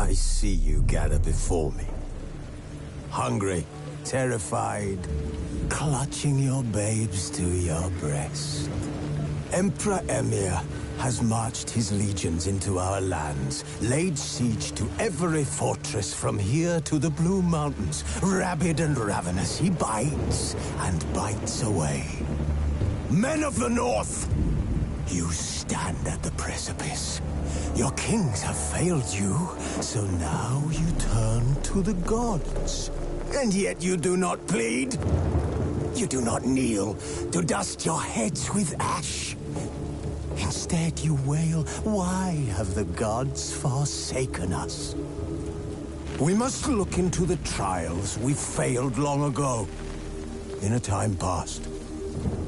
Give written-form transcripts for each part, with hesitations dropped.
I see you gather before me. Hungry, terrified, clutching your babes to your breast. Emperor Emir has marched his legions into our lands, laid siege to every fortress from here to the Blue Mountains. Rabid and ravenous, he bites and bites away. Men of the North, you stand at the precipice. Your kings have failed you, so now you turn to the gods. And yet you do not plead. You do not kneel to dust your heads with ash. Instead you wail, why have the gods forsaken us? We must look into the trials we failed long ago. In a time past,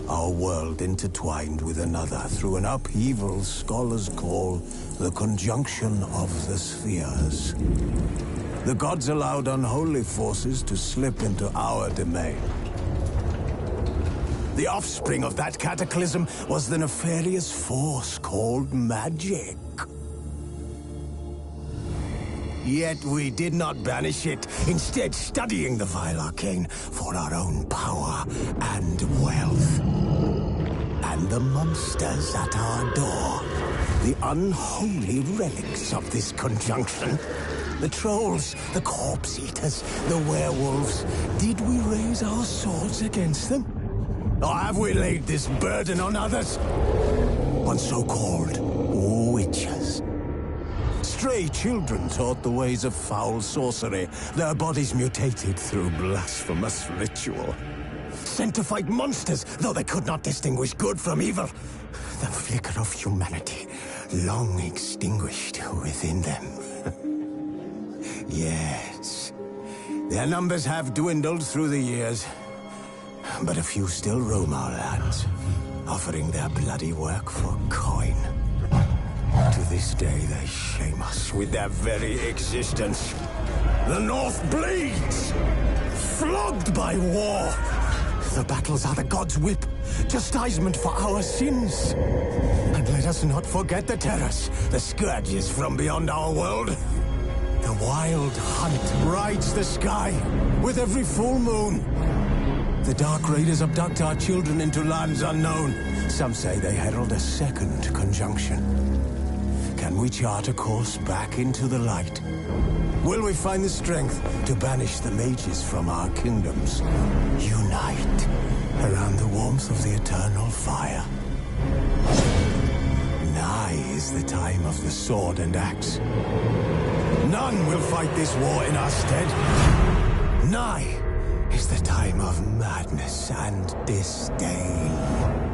our world intertwined with another through an upheaval scholars call the conjunction of the spheres. The gods allowed unholy forces to slip into our domain. The offspring of that cataclysm was the nefarious force called magic. Yet we did not banish it, instead studying the vile arcane for our own power and wealth. And the monsters at our door, the unholy relics of this conjunction. The trolls, the corpse eaters, the werewolves. Did we raise our swords against them? Or have we laid this burden on others? On so-called witches. Stray children taught the ways of foul sorcery, their bodies mutated through blasphemous ritual. Sent to fight monsters, though they could not distinguish good from evil. The flicker of humanity, long extinguished within them. Yes, their numbers have dwindled through the years. But a few still roam our lands, offering their bloody work for coin. To this day, they shame us with their very existence. The North bleeds, flogged by war. The battles are the gods' whip, chastisement for our sins. And let us not forget the terrors, the scourges from beyond our world. The wild hunt rides the sky with every full moon. The Dark Raiders abduct our children into lands unknown. Some say they herald a second conjunction. Can we chart a course back into the light? Will we find the strength to banish the mages from our kingdoms? Unite around the warmth of the eternal fire. Nigh is the time of the sword and axe. None will fight this war in our stead. Nigh is the time of madness and disdain.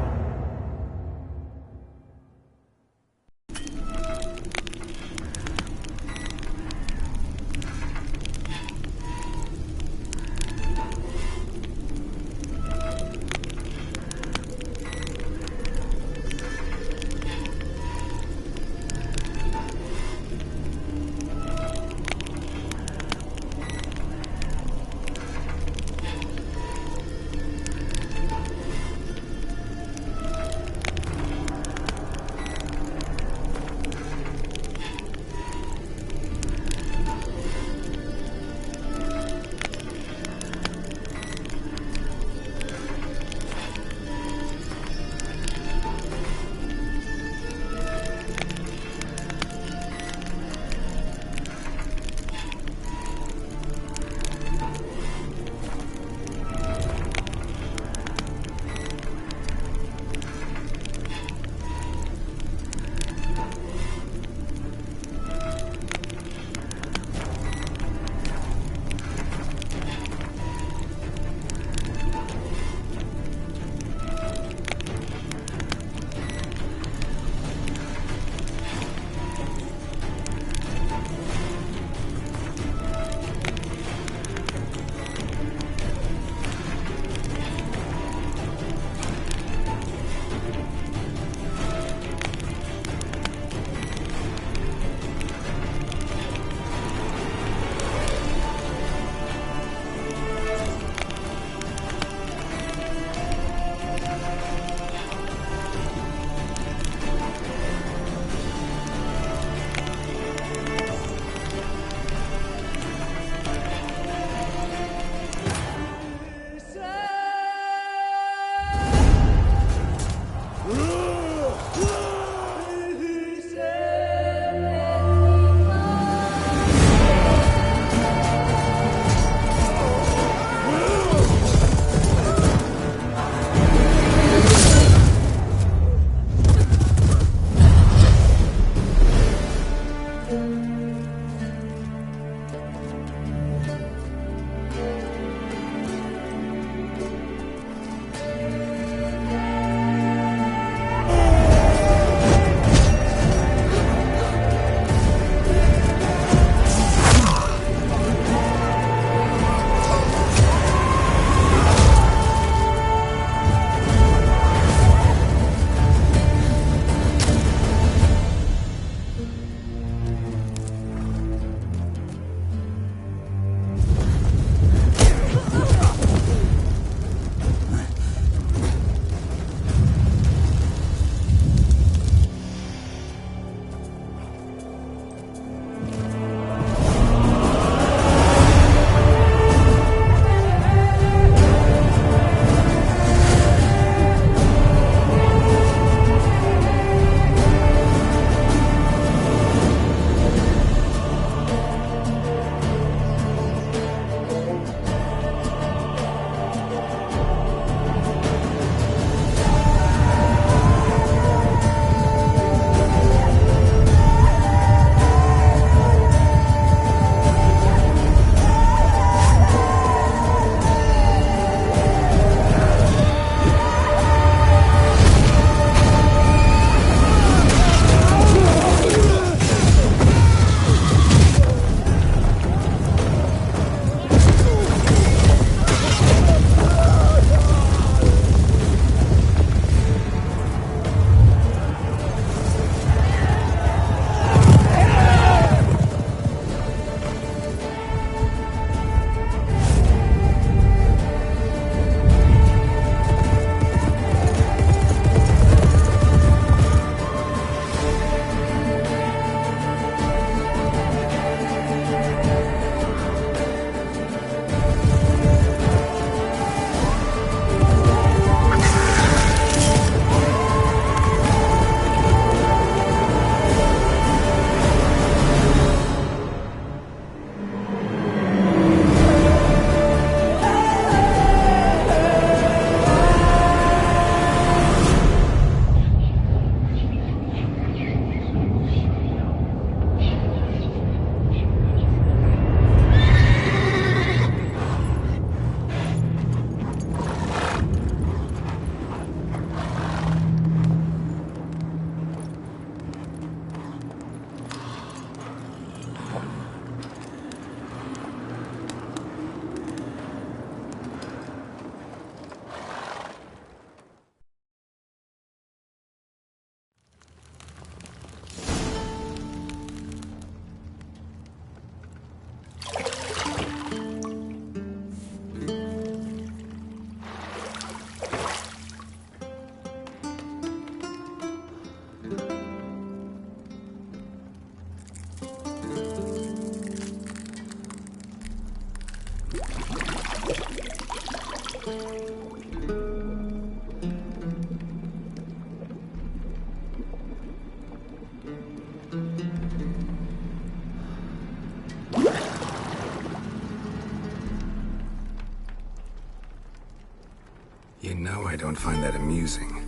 know I don't find that amusing.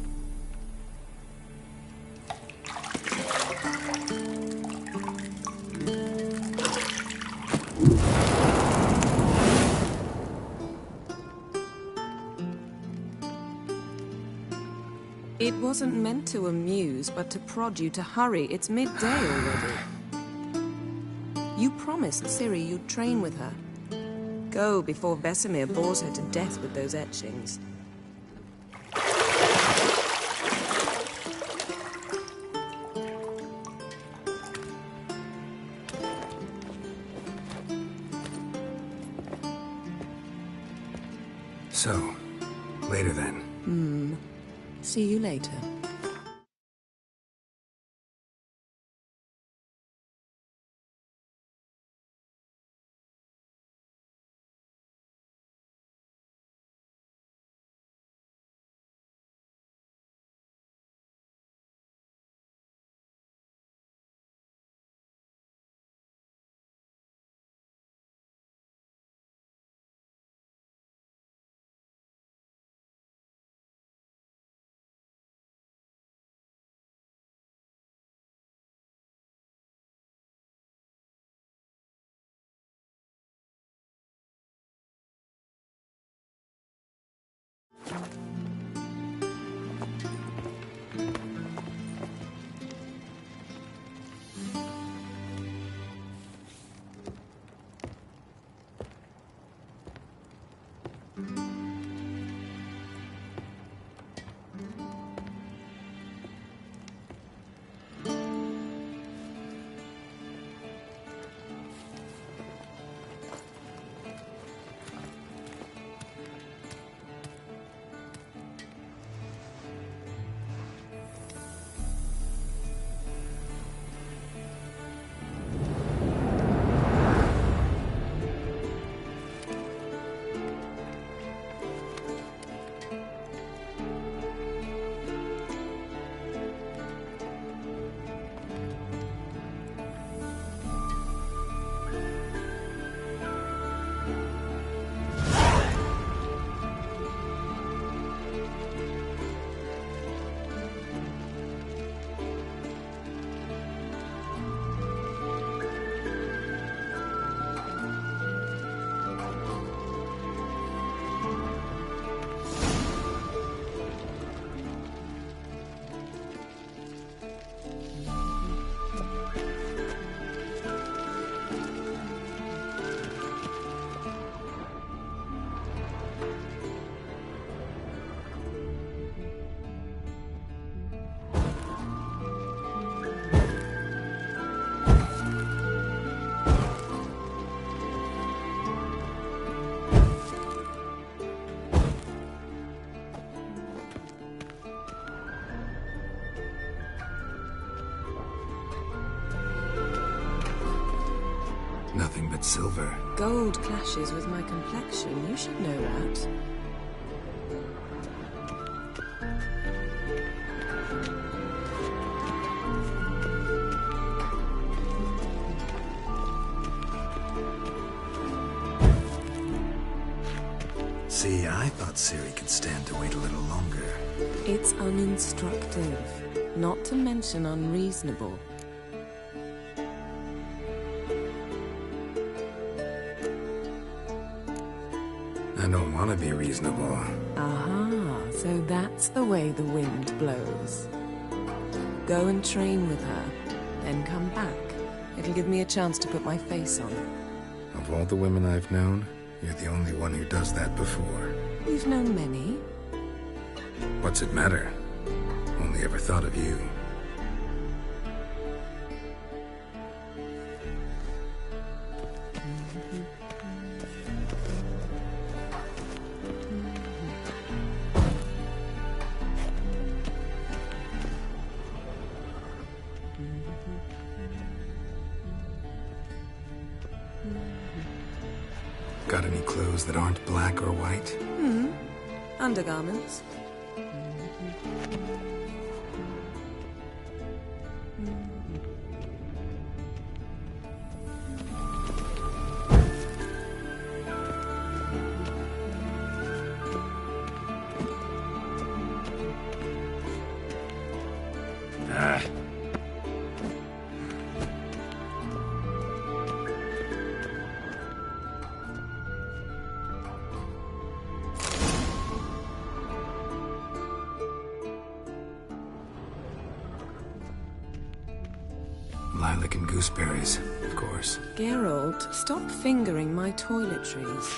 It wasn't meant to amuse, but to prod you to hurry. It's midday already. You promised Ciri you'd train with her. Go before Vesemir bores her to death with those etchings. So, later then. See you later. Nothing but silver. Gold clashes with my complexion. You should know that. See, I thought Ciri could stand to wait a little longer. It's uninstructive, not to mention unreasonable. I don't want to be reasonable. Aha, so that's the way the wind blows. Go and train with her, then come back. It'll give me a chance to put my face on. Of all the women I've known, you're the only one who does that before. You've known many. What's it matter? Only ever thought of you. Got any clothes that aren't black or white? Undergarments. Lilac and gooseberries, of course. Geralt, stop fingering my toiletries.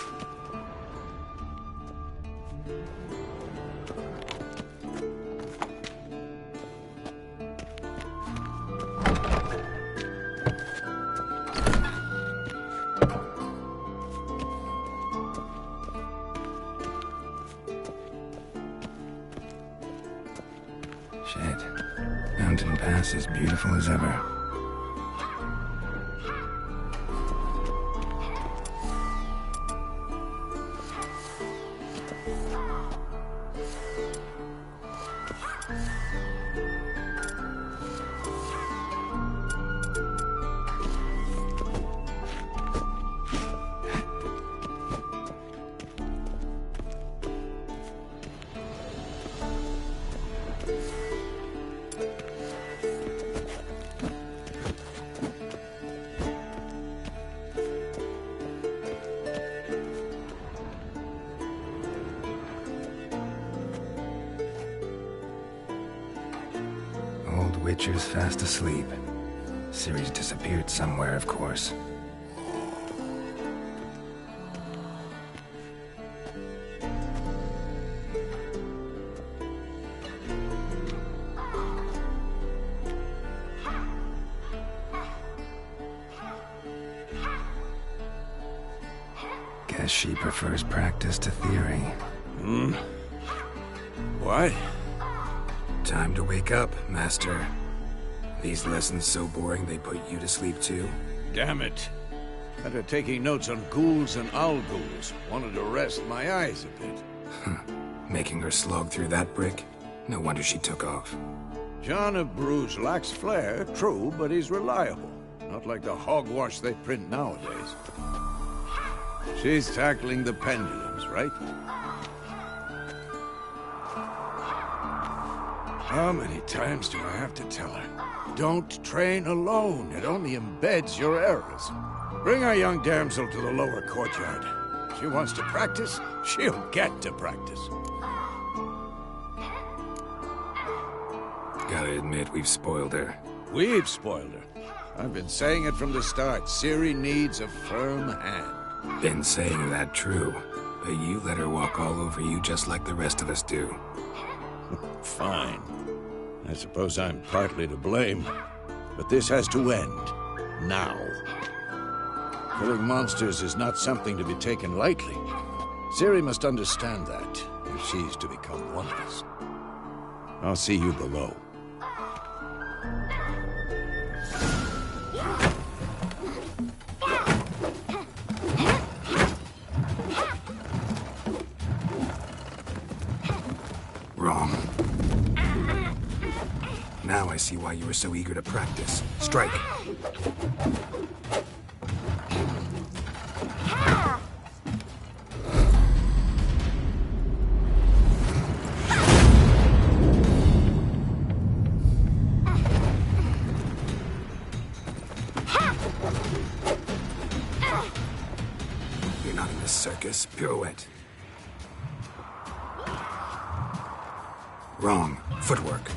Shit. Mountain Pass is beautiful as ever. Old Witcher's fast asleep. Ciri's disappeared somewhere, of course. Guess she prefers practice to theory. What? Time to wake up, Master. These lessons so boring they put you to sleep too? Damn it. Had her taking notes on ghouls and owl ghouls. Wanted to rest my eyes a bit. Making her slog through that brick? No wonder she took off. John of Bruges lacks flair, true, but he's reliable. Not like the hogwash they print nowadays. She's tackling the pendulums, right? How many times do I have to tell her? Don't train alone. It only embeds your errors. Bring our young damsel to the lower courtyard. She wants to practice, she'll get to practice. Gotta admit, we've spoiled her. We've spoiled her. I've been saying it from the start. Ciri needs a firm hand. Been saying that true, but you let her walk all over you just like the rest of us do. Fine. I suppose I'm partly to blame. But this has to end. Now. Killing monsters is not something to be taken lightly. Ciri must understand that, if she's to become one of us. I'll see you below. Wrong. Now I see why you were so eager to practice. Strike. You're not in the circus. Pirouette. Wrong. Footwork.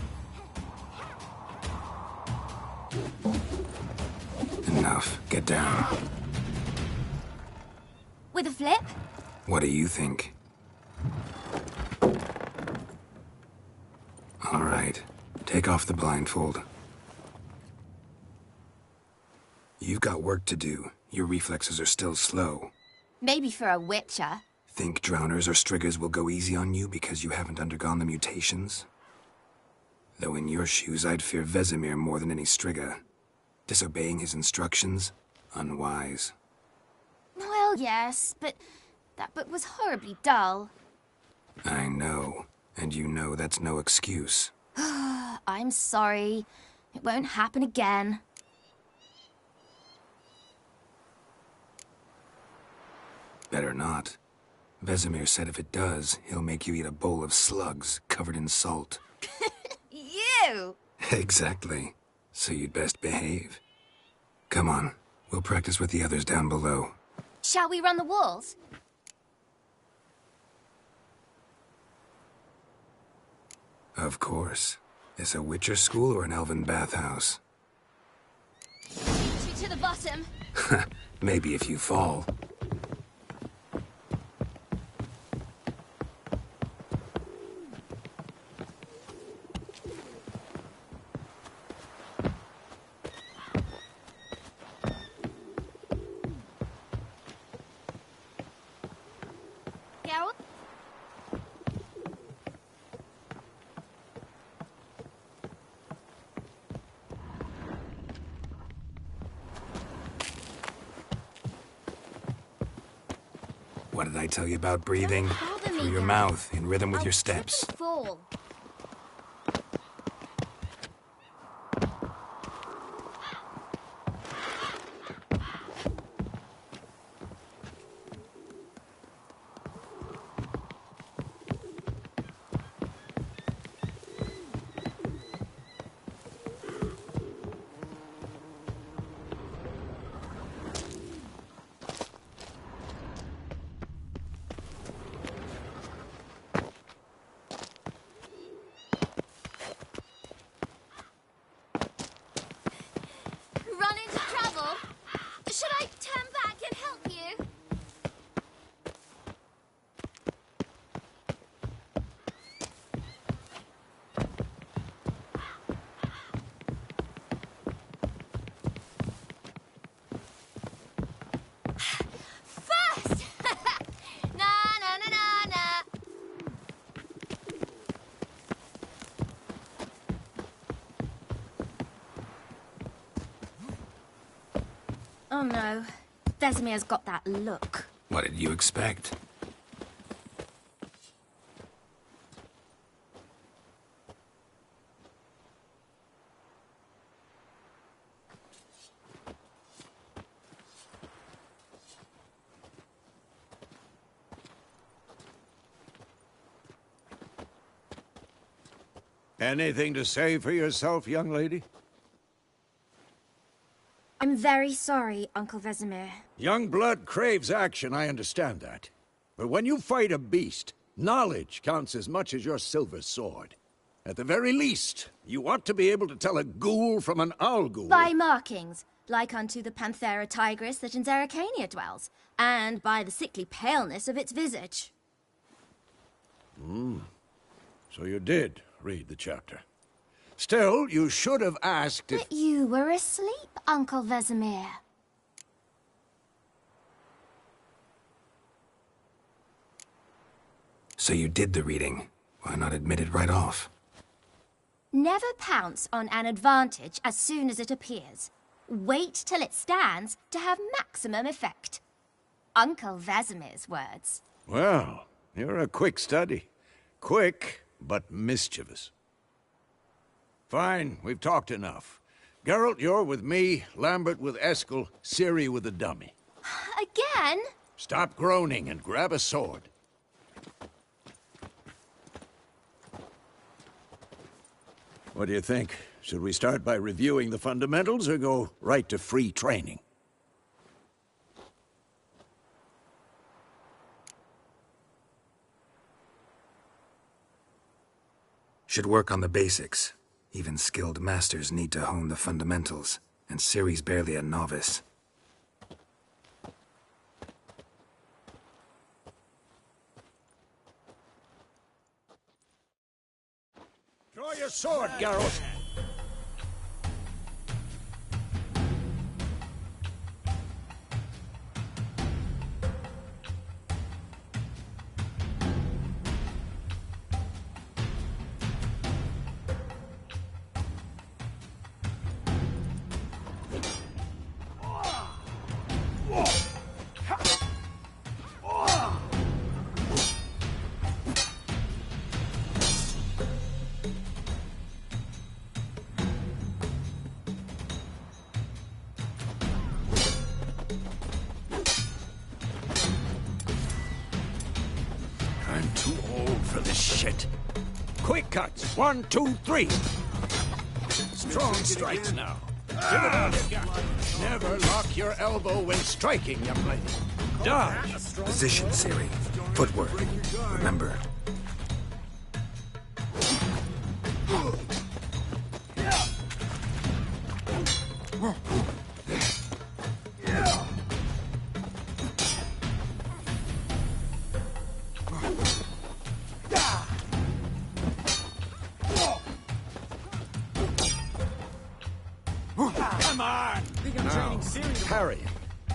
Enough. Get down. With a flip? What do you think? All right. Take off the blindfold. You've got work to do. Your reflexes are still slow. Maybe for a witcher. Think drowners or striggers will go easy on you because you haven't undergone the mutations? Though in your shoes, I'd fear Vesemir more than any strigger. Disobeying his instructions? Unwise. Well, yes, but that book was horribly dull. I know. And you know that's no excuse. I'm sorry. It won't happen again. Better not. Vesemir said if it does, he'll make you eat a bowl of slugs covered in salt. You! Exactly. So you'd best behave. Come on. We'll practice with the others down below. Shall we run the walls? Of course. Is a Witcher school or an elven bathhouse? to the bottom. Maybe if you fall. Geralt? What did I tell you about breathing? Don't bother me, Through your Geralt. mouth, in rhythm with I'll your trip and steps. fall. Run into trouble? Should I turn back and help you? First! Na na na na na. Oh no, Vesemir's got that look. What did you expect? Anything to say for yourself, young lady? I'm very sorry, Uncle Vesemir. Young blood craves action, I understand that. But when you fight a beast, knowledge counts as much as your silver sword. At the very least, you ought to be able to tell a ghoul from an owl ghoul. By markings, like unto the Panthera tigris that in Zerrikania dwells, and by the sickly paleness of its visage. So you did read the chapter. Still, you should have asked if... But you were asleep, Uncle Vesemir. So you did the reading. Why not admit it right off? Never pounce on an advantage as soon as it appears. Wait till it stands to have maximum effect. Uncle Vesemir's words. Well, you're a quick study. Quick, but mischievous. Fine, we've talked enough. Geralt, you're with me, Lambert with Eskel, Ciri with the dummy. Again? Stop groaning and grab a sword. What do you think? Should we start by reviewing the fundamentals or go right to free training? Should work on the basics. Even skilled masters need to hone the fundamentals, and Ciri's barely a novice. Draw your sword, Geralt! I'm too old for this shit. Quick cuts. 1, 2, 3. Strong strikes now. Give it all you got. Never lock your elbow when striking, young lady. Dodge. Position, Ciri. Footwork. Remember. Come on! Think I'm training Ciri to Parry him.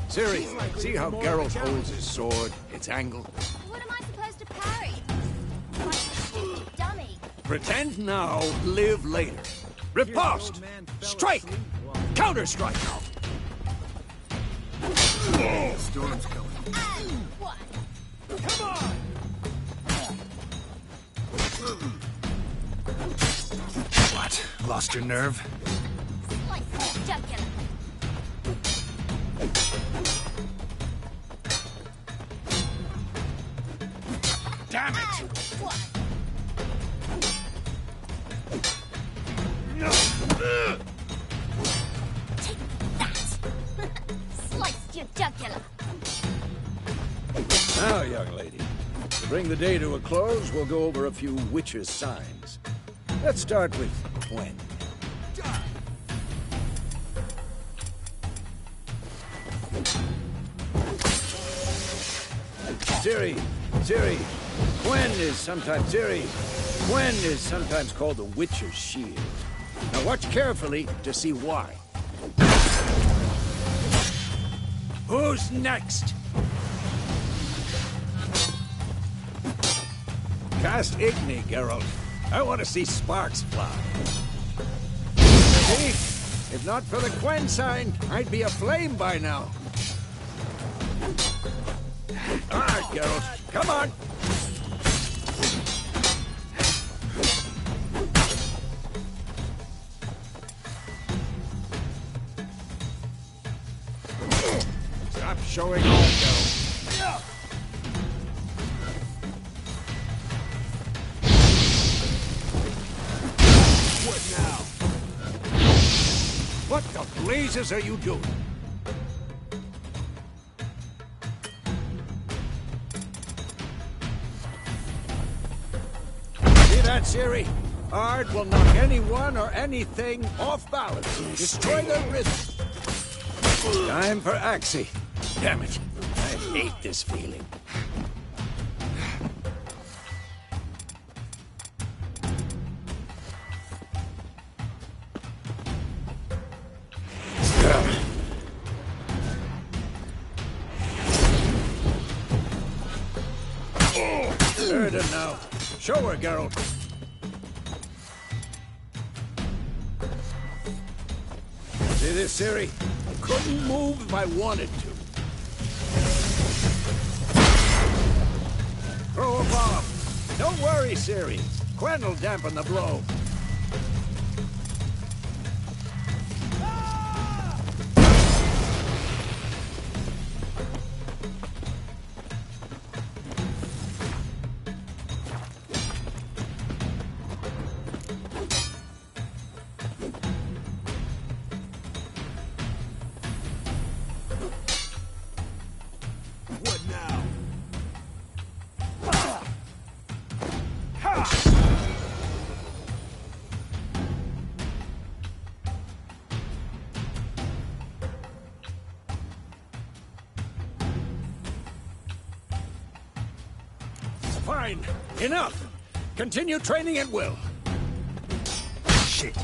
Ciri, see how Geralt holds his sword? Its angle. What am I supposed to parry? Like a stupid dummy. Pretend now, live later. Riposte! Strike! Counter-strike! Storm's coming. And one. Come on! What? Lost your nerve? Slice your jugular. Damn it! And one. Take that. Sliced your jugular. Now, young lady, to bring the day to a close, we'll go over a few witches' signs. Let's start with Gwen. Ciri, Gwen is sometimes called the Witcher's Shield. Now watch carefully to see why. Who's next? Cast Igni, Geralt. I want to see sparks fly. See? If not for the Gwen sign, I'd be aflame by now. All right, Geralt. Come on. Stop showing off, Geralt. What now? What the blazes are you doing? See that, Ciri? Ard will knock anyone or anything off balance. Destroy their rhythm. Time for Axie. Damn it. I hate this feeling. Heard her now. Show her, Geralt. See this, Ciri? I couldn't move if I wanted to. Throw a bomb. Don't worry, Ciri. Gwen will dampen the blow. What now? Fine. Enough. Continue training at will. Shit.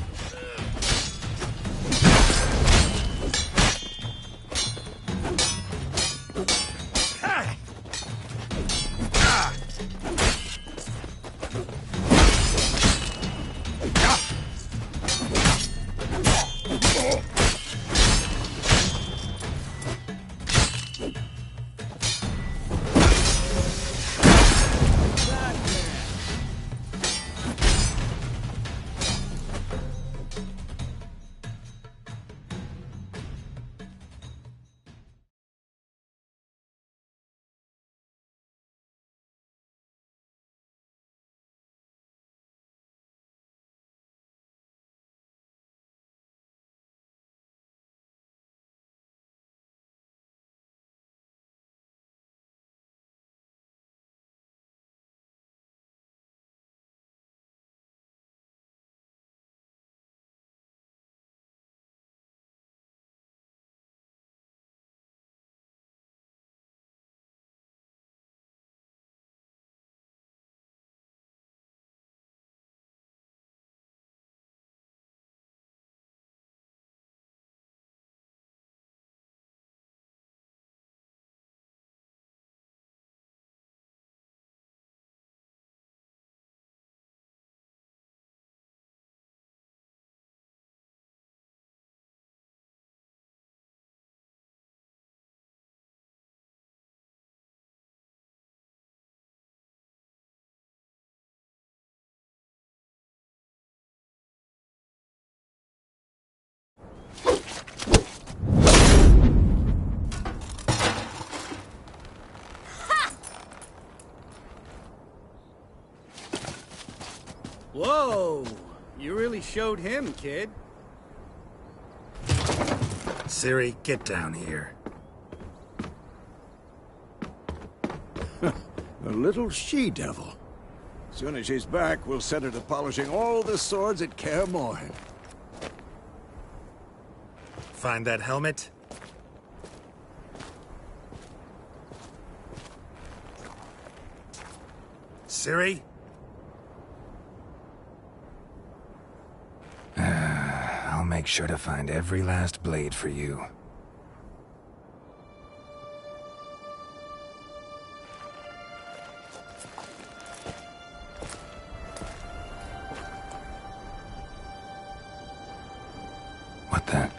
Whoa! You really showed him, kid. Ciri, get down here. A little she-devil. Soon as she's back, we'll set her to polishing all the swords at Kaer Morhen. Find that helmet? Ciri? I'll make sure to find every last blade for you. What the?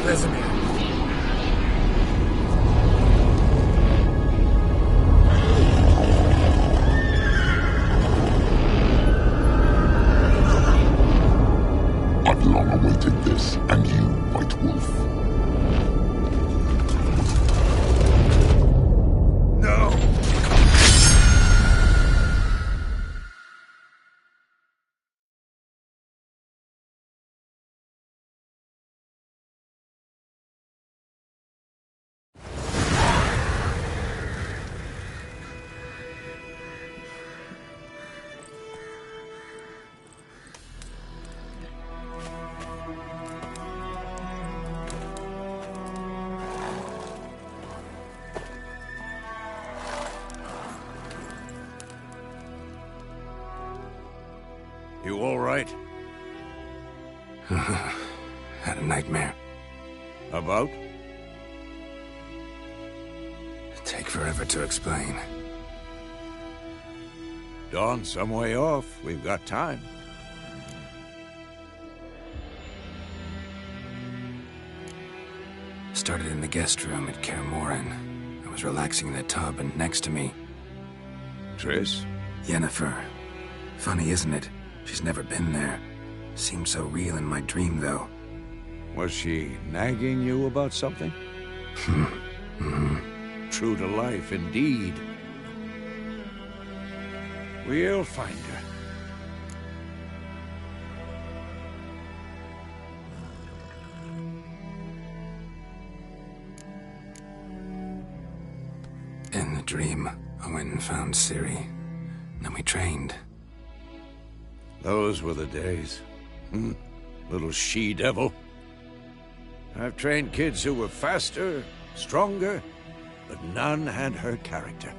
Vesemir. I've long awaited this, and you, White Wolf. No! You all right? Had a nightmare. About? Take forever to explain. Dawn's some way off. We've got time. Started in the guest room at Kaer Morhen. I was relaxing in the tub, and next to me, Triss? Yennefer. Funny, isn't it? She's never been there. Seemed so real in my dream, though. Was she nagging you about something? True to life, indeed. We'll find her. In the dream, I went and found Ciri. Then we trained. Those were the days. Little she-devil. I've trained kids who were faster, stronger, but none had her character.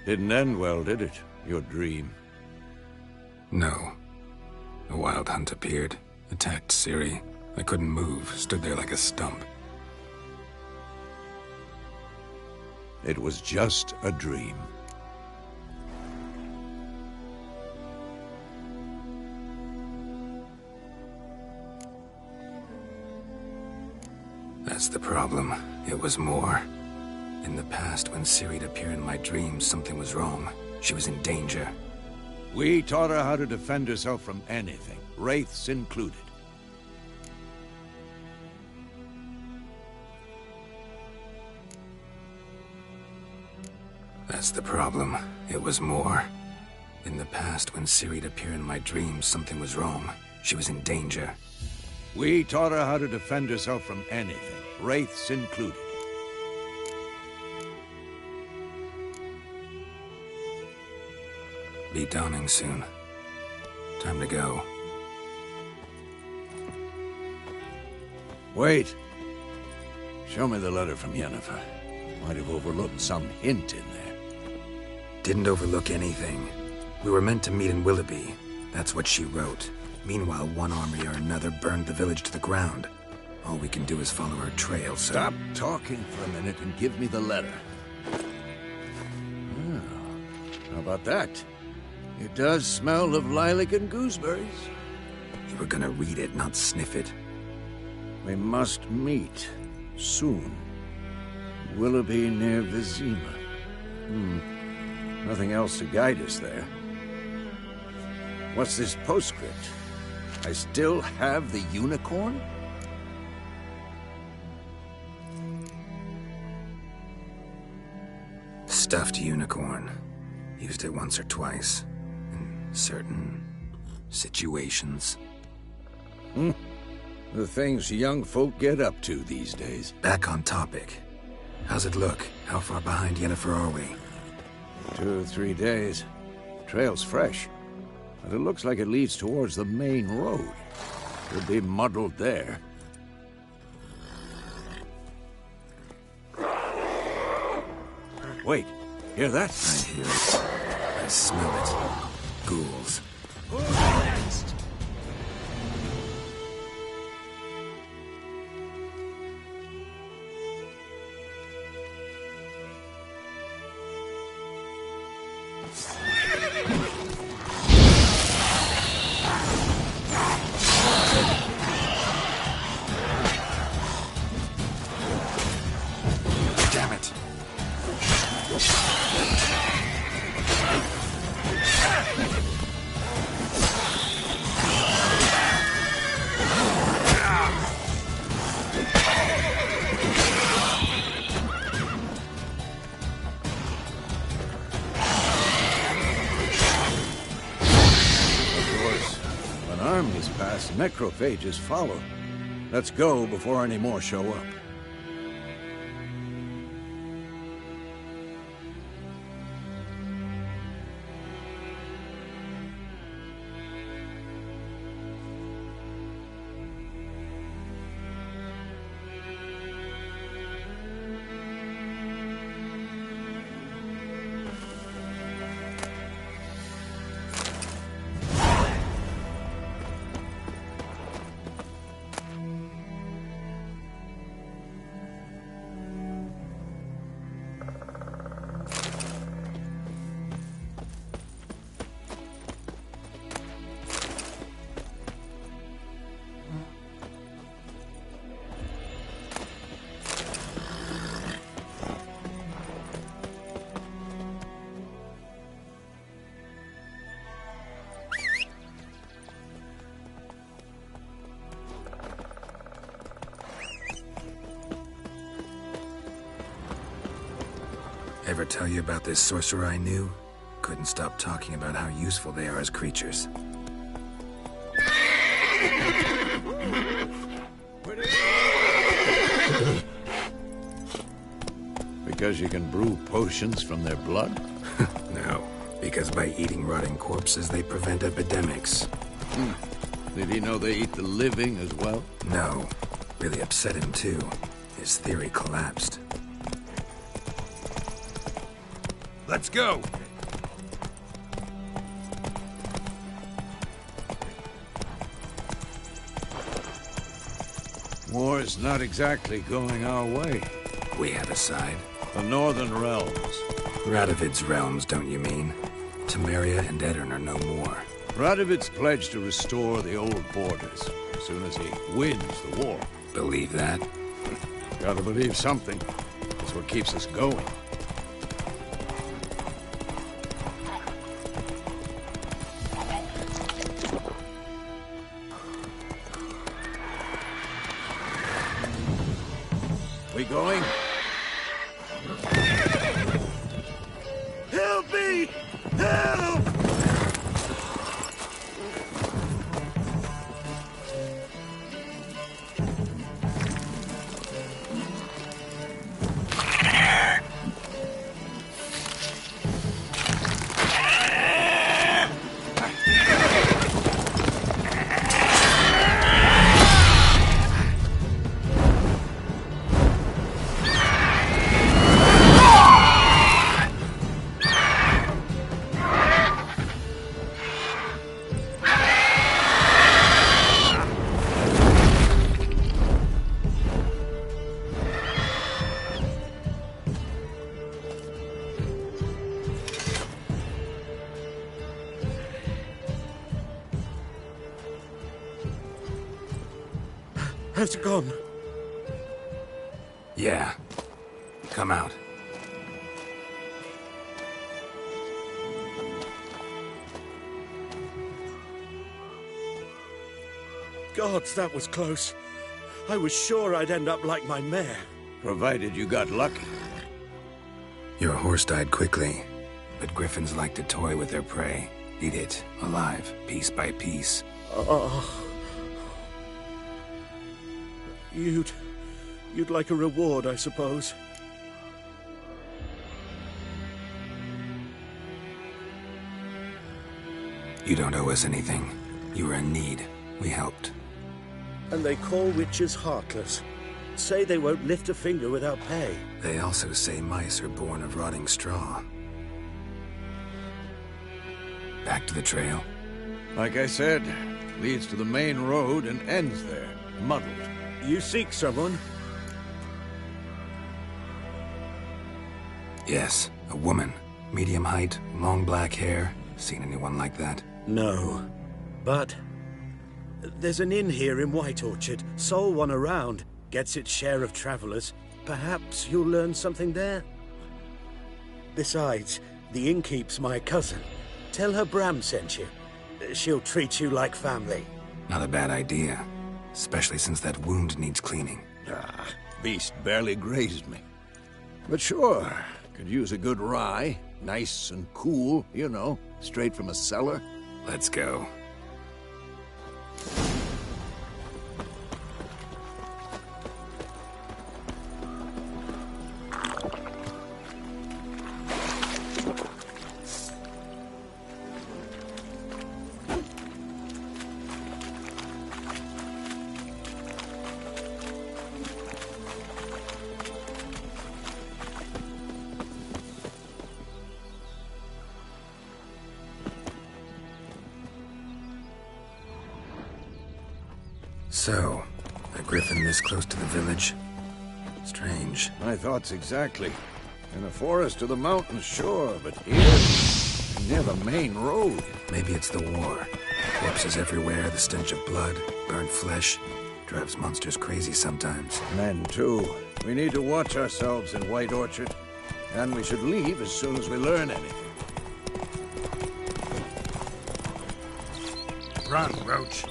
Didn't end well, did it? Your dream? No. A wild hunt appeared, attacked Ciri. I couldn't move, stood there like a stump. It was just a dream. That's the problem. It was more. In the past, when Ciri'd appear in my dreams, something was wrong. She was in danger. We taught her how to defend herself from anything, wraiths included. That's the problem. It was more. In the past, when Ciri'd appear in my dreams, something was wrong. She was in danger. We taught her how to defend herself from anything, wraiths included. Be dawning soon. Time to go. Wait. Show me the letter from Yennefer. Might have overlooked some hint in there. Didn't overlook anything. We were meant to meet in Willoughby. That's what she wrote. Meanwhile, one army or another burned the village to the ground. All we can do is follow her trail, so... Stop talking for a minute and give me the letter. How about that? It does smell of lilac and gooseberries. You were gonna read it, not sniff it. We must meet. Soon. Willoughby near Vizima. Nothing else to guide us there. What's this postscript? I still have the unicorn? Stuffed unicorn. Used it once or twice. In certain situations. The things young folk get up to these days. Back on topic. How's it look? How far behind Yennefer are we? 2 or 3 days. Trail's fresh. But it looks like it leads towards the main road. Could be muddled there. Wait, hear that? I hear it. I smell it. Ghouls. Next. Damn it. Armies pass, necrophages follow. Let's go before any more show up. Ever tell you about this sorcerer I knew? Couldn't stop talking about how useful they are as creatures. Because you can brew potions from their blood? No, because by eating rotting corpses, they prevent epidemics. Did he know they eat the living as well? No. Really upset him, too. His theory collapsed. Let's go! War's not exactly going our way. We have a side. The Northern Realms. Radovid's realms, don't you mean? Temeria and Edirn are no more. Radovid's pledged to restore the old borders as soon as he wins the war. Believe that? Gotta believe something. That's what keeps us going. We going? Help me! Help! Has it gone? Yeah. Come out. Gods, that was close. I was sure I'd end up like my mare. Provided you got lucky. Your horse died quickly, but griffins like to toy with their prey. Eat it, alive, piece by piece. You'd like a reward, I suppose. You don't owe us anything. You were in need. We helped. And they call witches heartless. Say they won't lift a finger without pay. They also say mice are born of rotting straw. Back to the trail. Like I said, leads to the main road and ends there, muddled. You seek someone? Yes, a woman. Medium height, long black hair. Seen anyone like that? No. But there's an inn here in White Orchard. Sole one around. Gets its share of travelers. Perhaps you'll learn something there? Besides, the innkeep's my cousin. Tell her Bram sent you. She'll treat you like family. Not a bad idea. Especially since that wound needs cleaning. Beast barely grazed me. But sure, could use a good rye. Nice and cool, you know, straight from a cellar. Let's go. So, a griffin this close to the village? Strange. My thoughts exactly. In a forest to the mountains, sure, but here, near the main road. Maybe it's the war. Corpses everywhere, the stench of blood, burnt flesh. Drives monsters crazy sometimes. Men, too. We need to watch ourselves in White Orchard. And we should leave as soon as we learn anything. Run, Roach.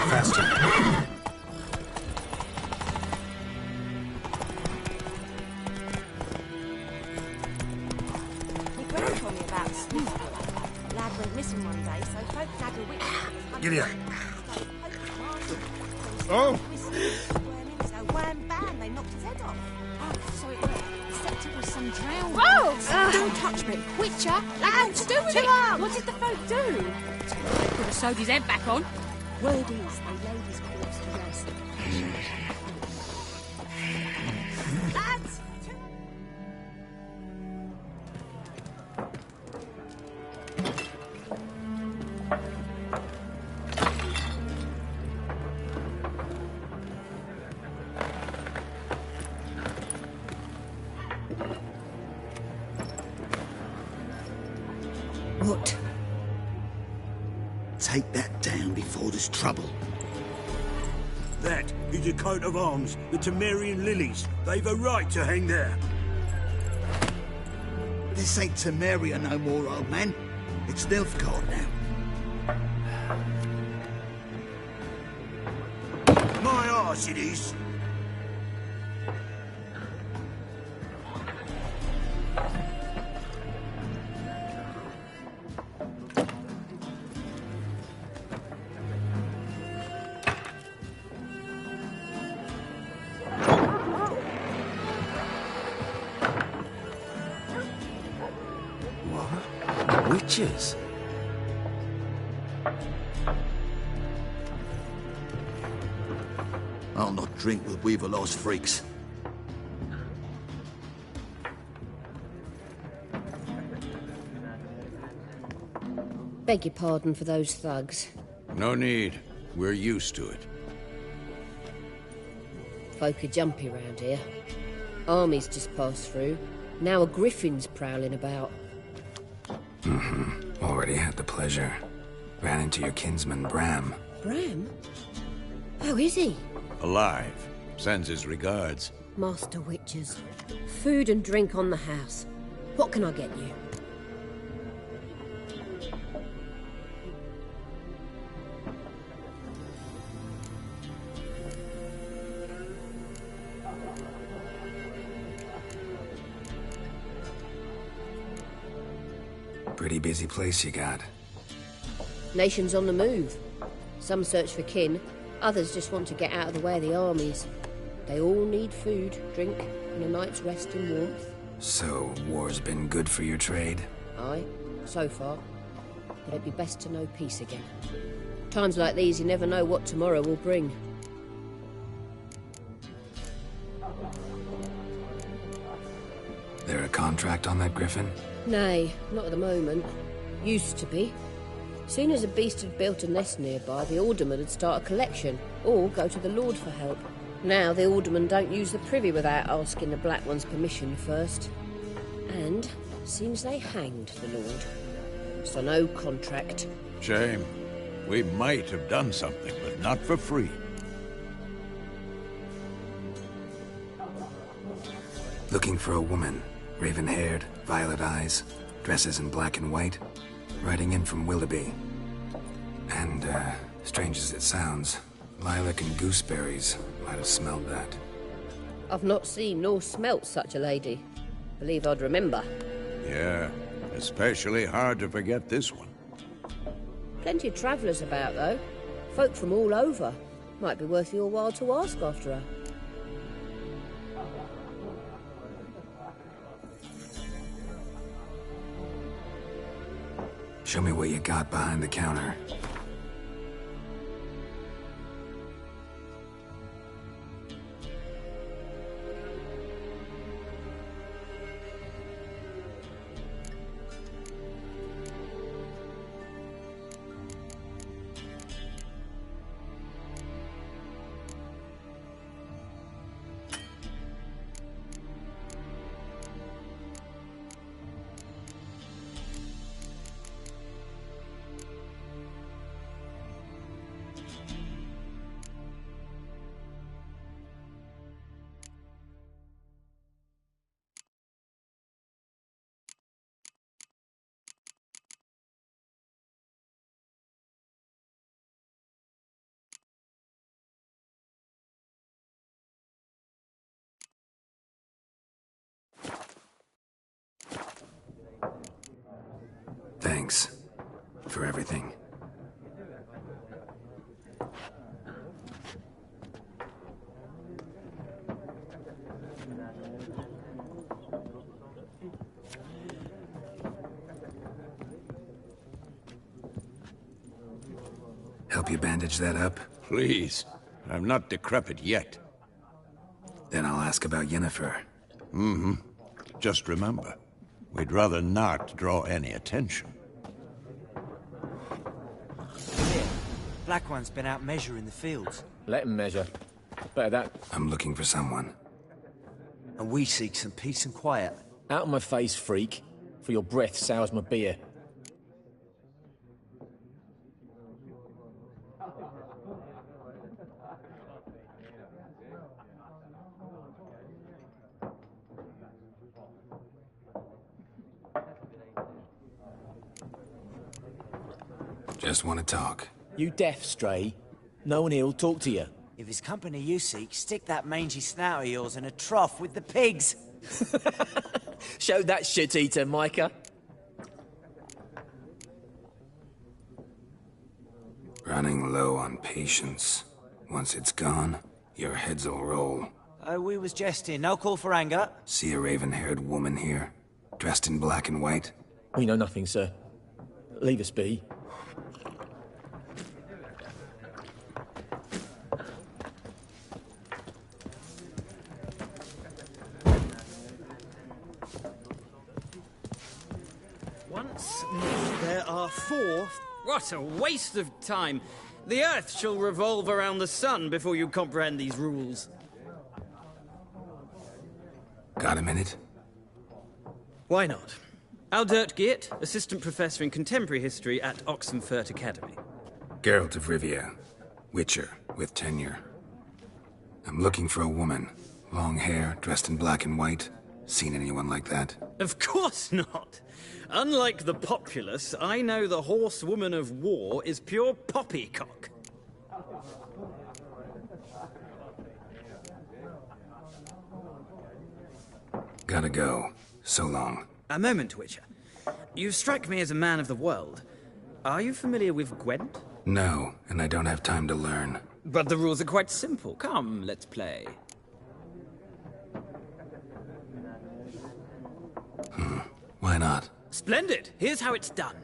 Faster. Giddy up. Oh! Wham bam, they knocked his head off. Oh, so it was, except it was some drowned. Whoa! Don't touch me. Witcher, what to do with it? What did the folk do? They could have sewed his head back on. Word is, they laid his corpse to rest. Lads! What? Take that down before there's trouble. That is a coat of arms, the Temerian lilies. They've a right to hang there. This ain't Temeria no more, old man. It's Nilfgaard now. My arse it is. Witches? I'll not drink with Weaverlost freaks. Beg your pardon for those thugs. No need. We're used to it. Folk are jumpy round here. Armies just passed through. Now a griffin's prowling about. Already had the pleasure. Ran into your kinsman, Bram. Bram? How is he? Alive. Sends his regards. Master Witchers. Food and drink on the house. What can I get you? Pretty busy place you got. Nations on the move. Some search for kin, others just want to get out of the way of the armies. They all need food, drink, and a night's rest in warmth. So, war's been good for your trade? Aye, so far. But it'd be best to know peace again. Times like these, you never know what tomorrow will bring. There a contract on that griffin? Nay, not at the moment. Used to be. Soon as a beast had built a nest nearby, the alderman would start a collection, or go to the Lord for help. Now the aldermen don't use the privy without asking the Black One's permission first. And seems they hanged the Lord. So no contract. Shame. We might have done something, but not for free. Looking for a woman. Raven-haired, violet eyes, dresses in black and white. Riding in from Willoughby. And, strange as it sounds, lilac and gooseberries might have smelled that. I've not seen nor smelt such a lady. Believe I'd remember. Yeah, especially hard to forget this one. Plenty of travellers about, though. Folk from all over. Might be worth your while to ask after her. Show me what you got behind the counter. Thanks for everything. Help you bandage that up? Please. I'm not decrepit yet. Then I'll ask about Yennefer. Mm-hmm. Just remember, we'd rather not draw any attention. Here, Black One's been out measuring the fields. Let him measure. Better that. I'm looking for someone. And we seek some peace and quiet. Out of my face, freak. For your breath sours my beer. Just want to talk. You deaf, Stray? No one here will talk to you. If it's company you seek, stick that mangy snout of yours in a trough with the pigs. Show that shit-eater, Micah. Running low on patience. Once it's gone, your heads'll roll. We was jesting. No call for anger. See a raven-haired woman here? Dressed in black and white? We know nothing, sir. Leave us be. Once there are four... What a waste of time! The Earth shall revolve around the sun before you comprehend these rules. Got a minute? Why not? Aldert Geert, Assistant Professor in Contemporary History at Oxenfurt Academy. Geralt of Rivia. Witcher, with tenure. I'm looking for a woman. Long hair, dressed in black and white. Seen anyone like that? Of course not. Unlike the populace, I know the horsewoman of war is pure poppycock. Gotta go. So long. A moment, Witcher. You strike me as a man of the world. Are you familiar with Gwent? No, and I don't have time to learn. But the rules are quite simple. Come, let's play. Why not? Splendid! Here's how it's done.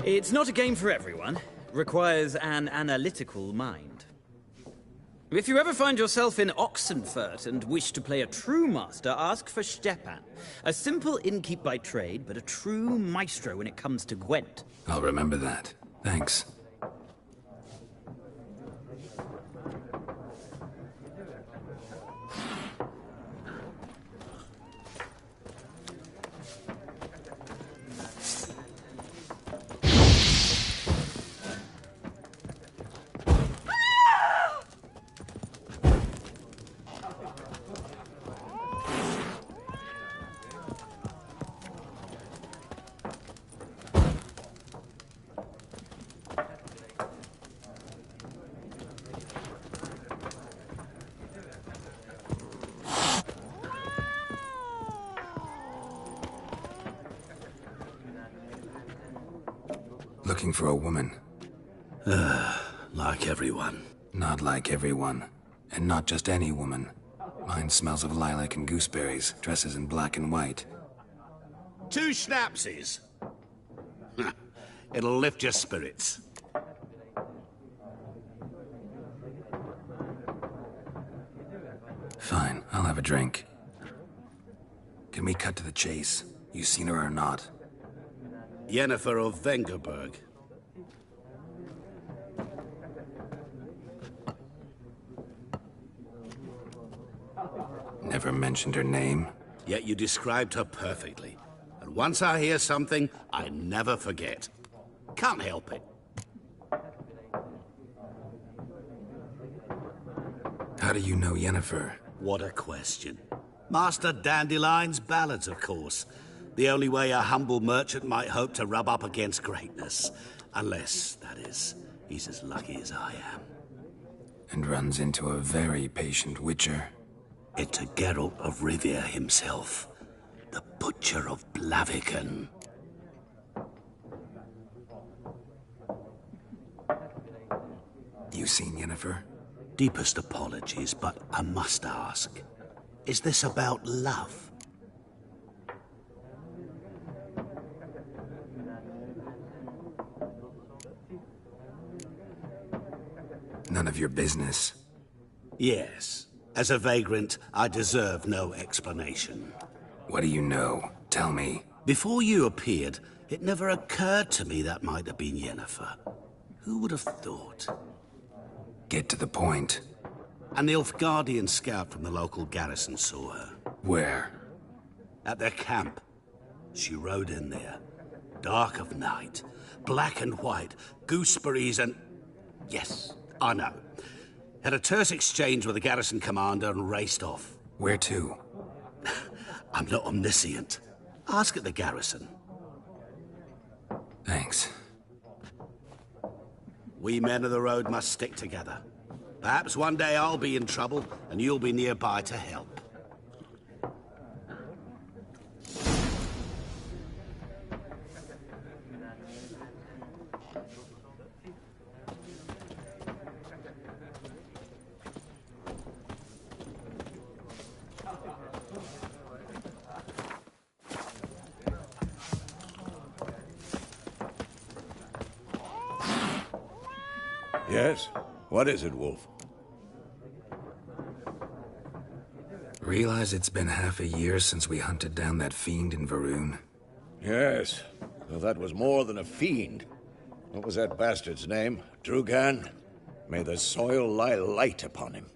It's not a game for everyone. Requires an analytical mind. If you ever find yourself in Oxenfurt and wish to play a true master, ask for Stepan. A simple innkeep by trade, but a true maestro when it comes to Gwent. I'll remember that. Thanks. Looking for a woman. Like everyone. Not like everyone. And not just any woman. Mine smells of lilac and gooseberries, dresses in black and white. 2 schnapsies. It'll lift your spirits. Fine, I'll have a drink. Can we cut to the chase? You seen her or not? Yennefer of Vengerberg. Never mentioned her name. Yet you described her perfectly. And once I hear something, I never forget. Can't help it. How do you know Yennefer? What a question. Master Dandelion's ballads, of course. The only way a humble merchant might hope to rub up against greatness. Unless, that is, he's as lucky as I am. And runs into a very patient witcher. It's a Geralt of Rivia himself. The Butcher of Blaviken. You seen Yennefer? Deepest apologies, but I must ask. Is this about love? None of your business. Yes. As a vagrant, I deserve no explanation. What do you know? Tell me. Before you appeared, it never occurred to me that might have been Yennefer. Who would have thought? Get to the point. An Nilfgaardian scout from the local garrison saw her. Where? At their camp. She rode in there. Dark of night. Black and white. Gooseberries and... Yes, I know. Had a terse exchange with the garrison commander and raced off. Where to? I'm not omniscient. Ask at the garrison. Thanks. We men of the road must stick together. Perhaps one day I'll be in trouble, and you'll be nearby to help. Yes? What is it, Wolf? Realize it's been half a year since we hunted down that fiend in Varun? Yes. Well, that was more than a fiend. What was that bastard's name? Drugan? May the soil lie light upon him.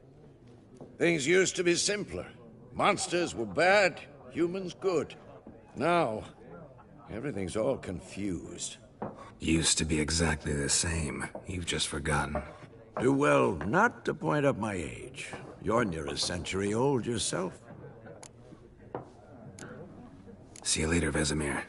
Things used to be simpler. Monsters were bad, humans good. Now, everything's all confused. Used to be exactly the same. You've just forgotten. Do well not to point up my age. You're near a century old yourself. See you later, Vesemir.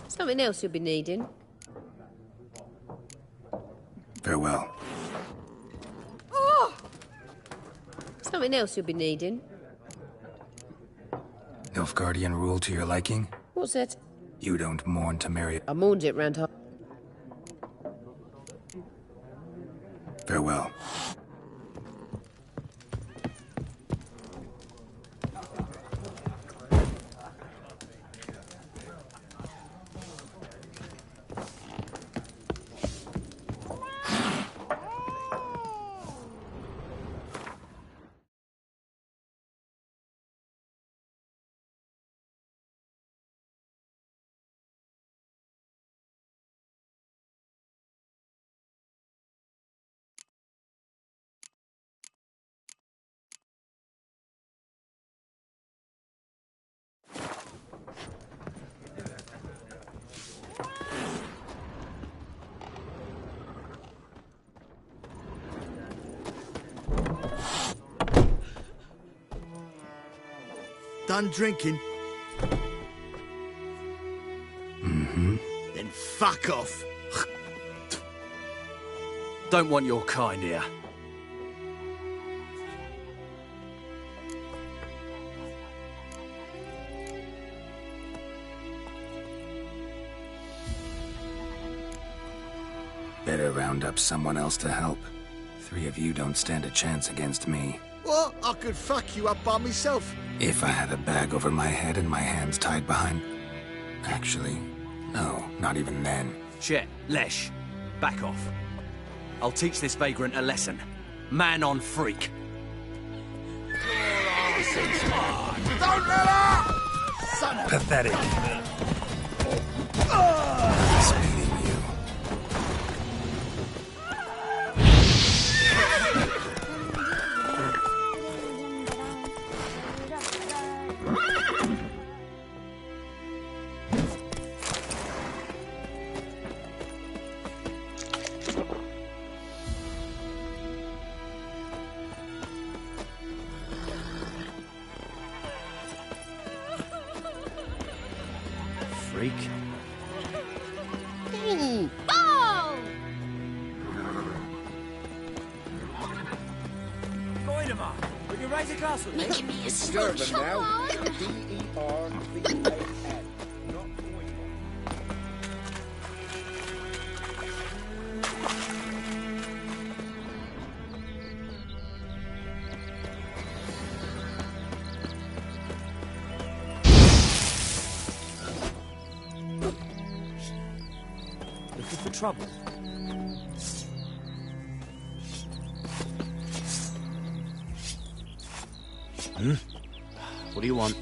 Something else you'll be needing. Farewell. Oh! Something else you'll be needing. Nilfgaardian rule to your liking? What's that? You don't mourn to marry... I mourned it round half. Farewell. Done drinking? Mm-hmm. Then fuck off. Don't want your kind here. Better round up someone else to help. 3 of you don't stand a chance against me. What? I could fuck you up by myself. If I had a bag over my head and my hands tied behind... Actually, no, not even then. Chet, Lesh, back off. I'll teach this vagrant a lesson. Man on freak. Don't let her! Son of... Pathetic. Speeding you. Freak. Oh! Voidemar, will you raise a glass with me? Give me a Stir smooch, them come now. on! D-E-R-V-A-N. Not Looking for trouble? What do you want?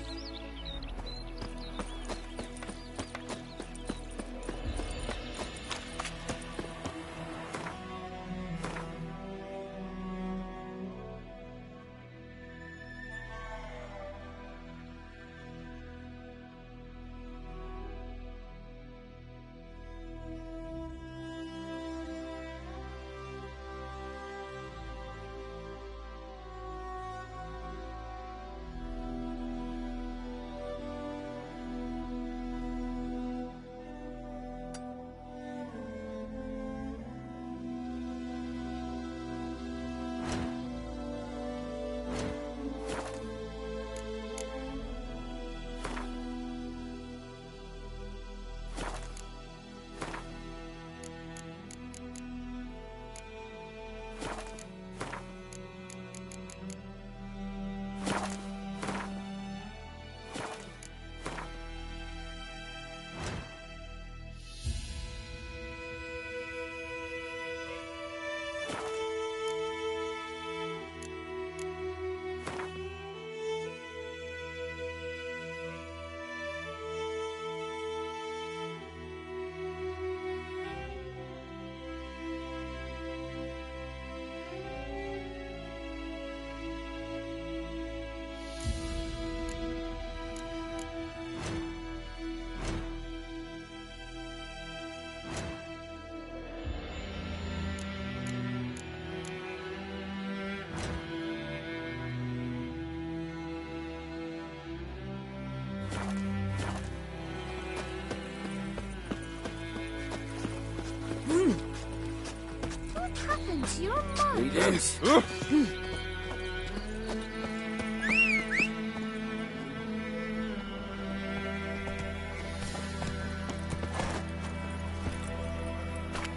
What happened to your mind? Greetings.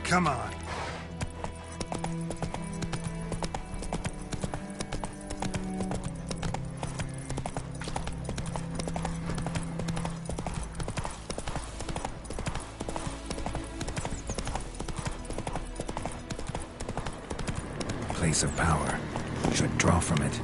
Come on. Place of power. Should draw from it.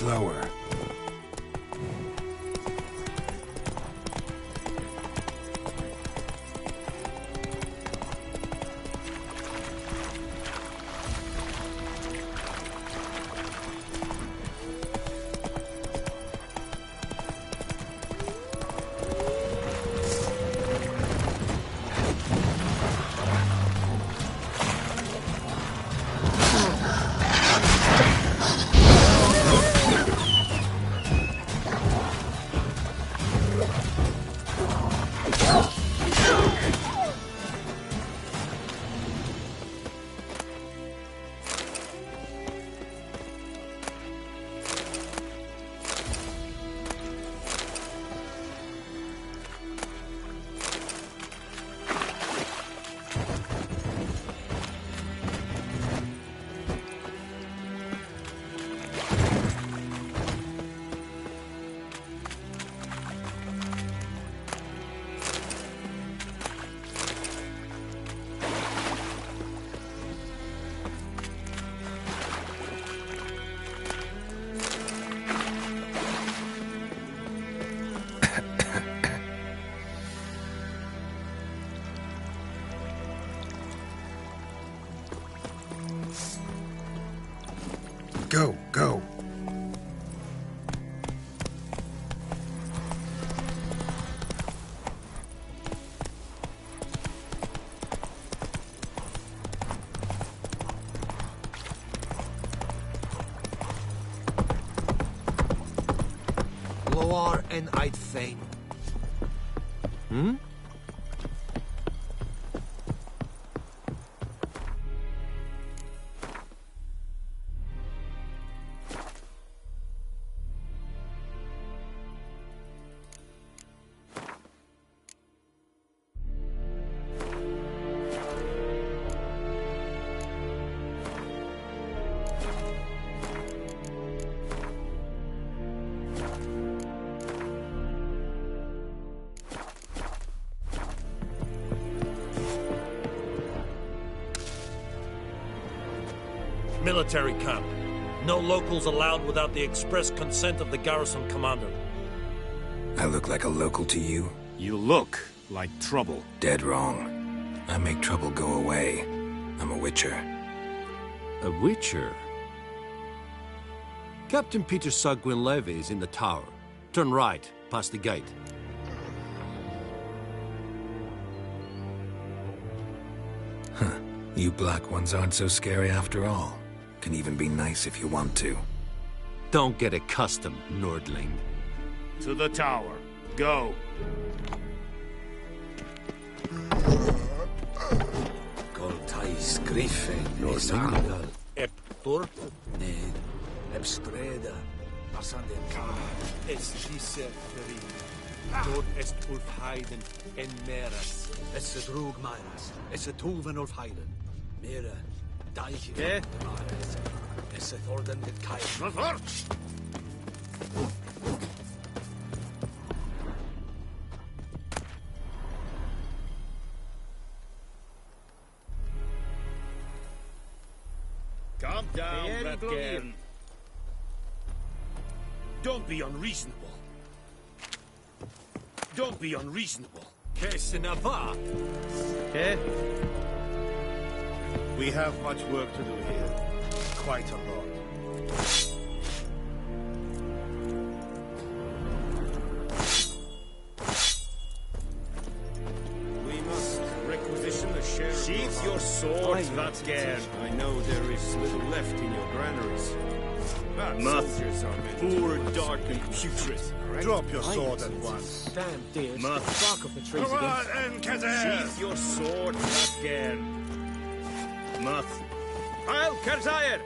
slower. Go, go. Loar and I'd fain. Hmm? Military camp. No locals allowed without the express consent of the garrison commander. I look like a local to you? You look like trouble. Dead wrong. I make trouble go away. I'm a witcher. A witcher? Captain Peter Sagwin Levy is in the tower. Turn right, past the gate. Huh. You black ones aren't so scary after all. Can even be nice if you want to. Don't get accustomed, Nordling. To the tower. Go. Coltais Griffin, Nordling. Eptor, Ned, Ebstreda, Asandeka, Esgisse, Nord est Ulf Heiden, en Meras, es drog Myras, es Tulven Ulf Heiden, Mera, Deiche, es Thorgan de Kai. Calm down, Ratgern. Don't be unreasonable. Don't be unreasonable. Okay. We have much work to do here. Quite a lot. We must requisition the sheriff. Sheath your swords, Ratgern. I know there is little left in your granaries. But soldiers are poor, dark, and putrid. Drop your sword at once. Damn dears. Bark of the trees Come on, again. Enkazer! Sheath your sword, Ratgern. Muth. I'll Kerzair!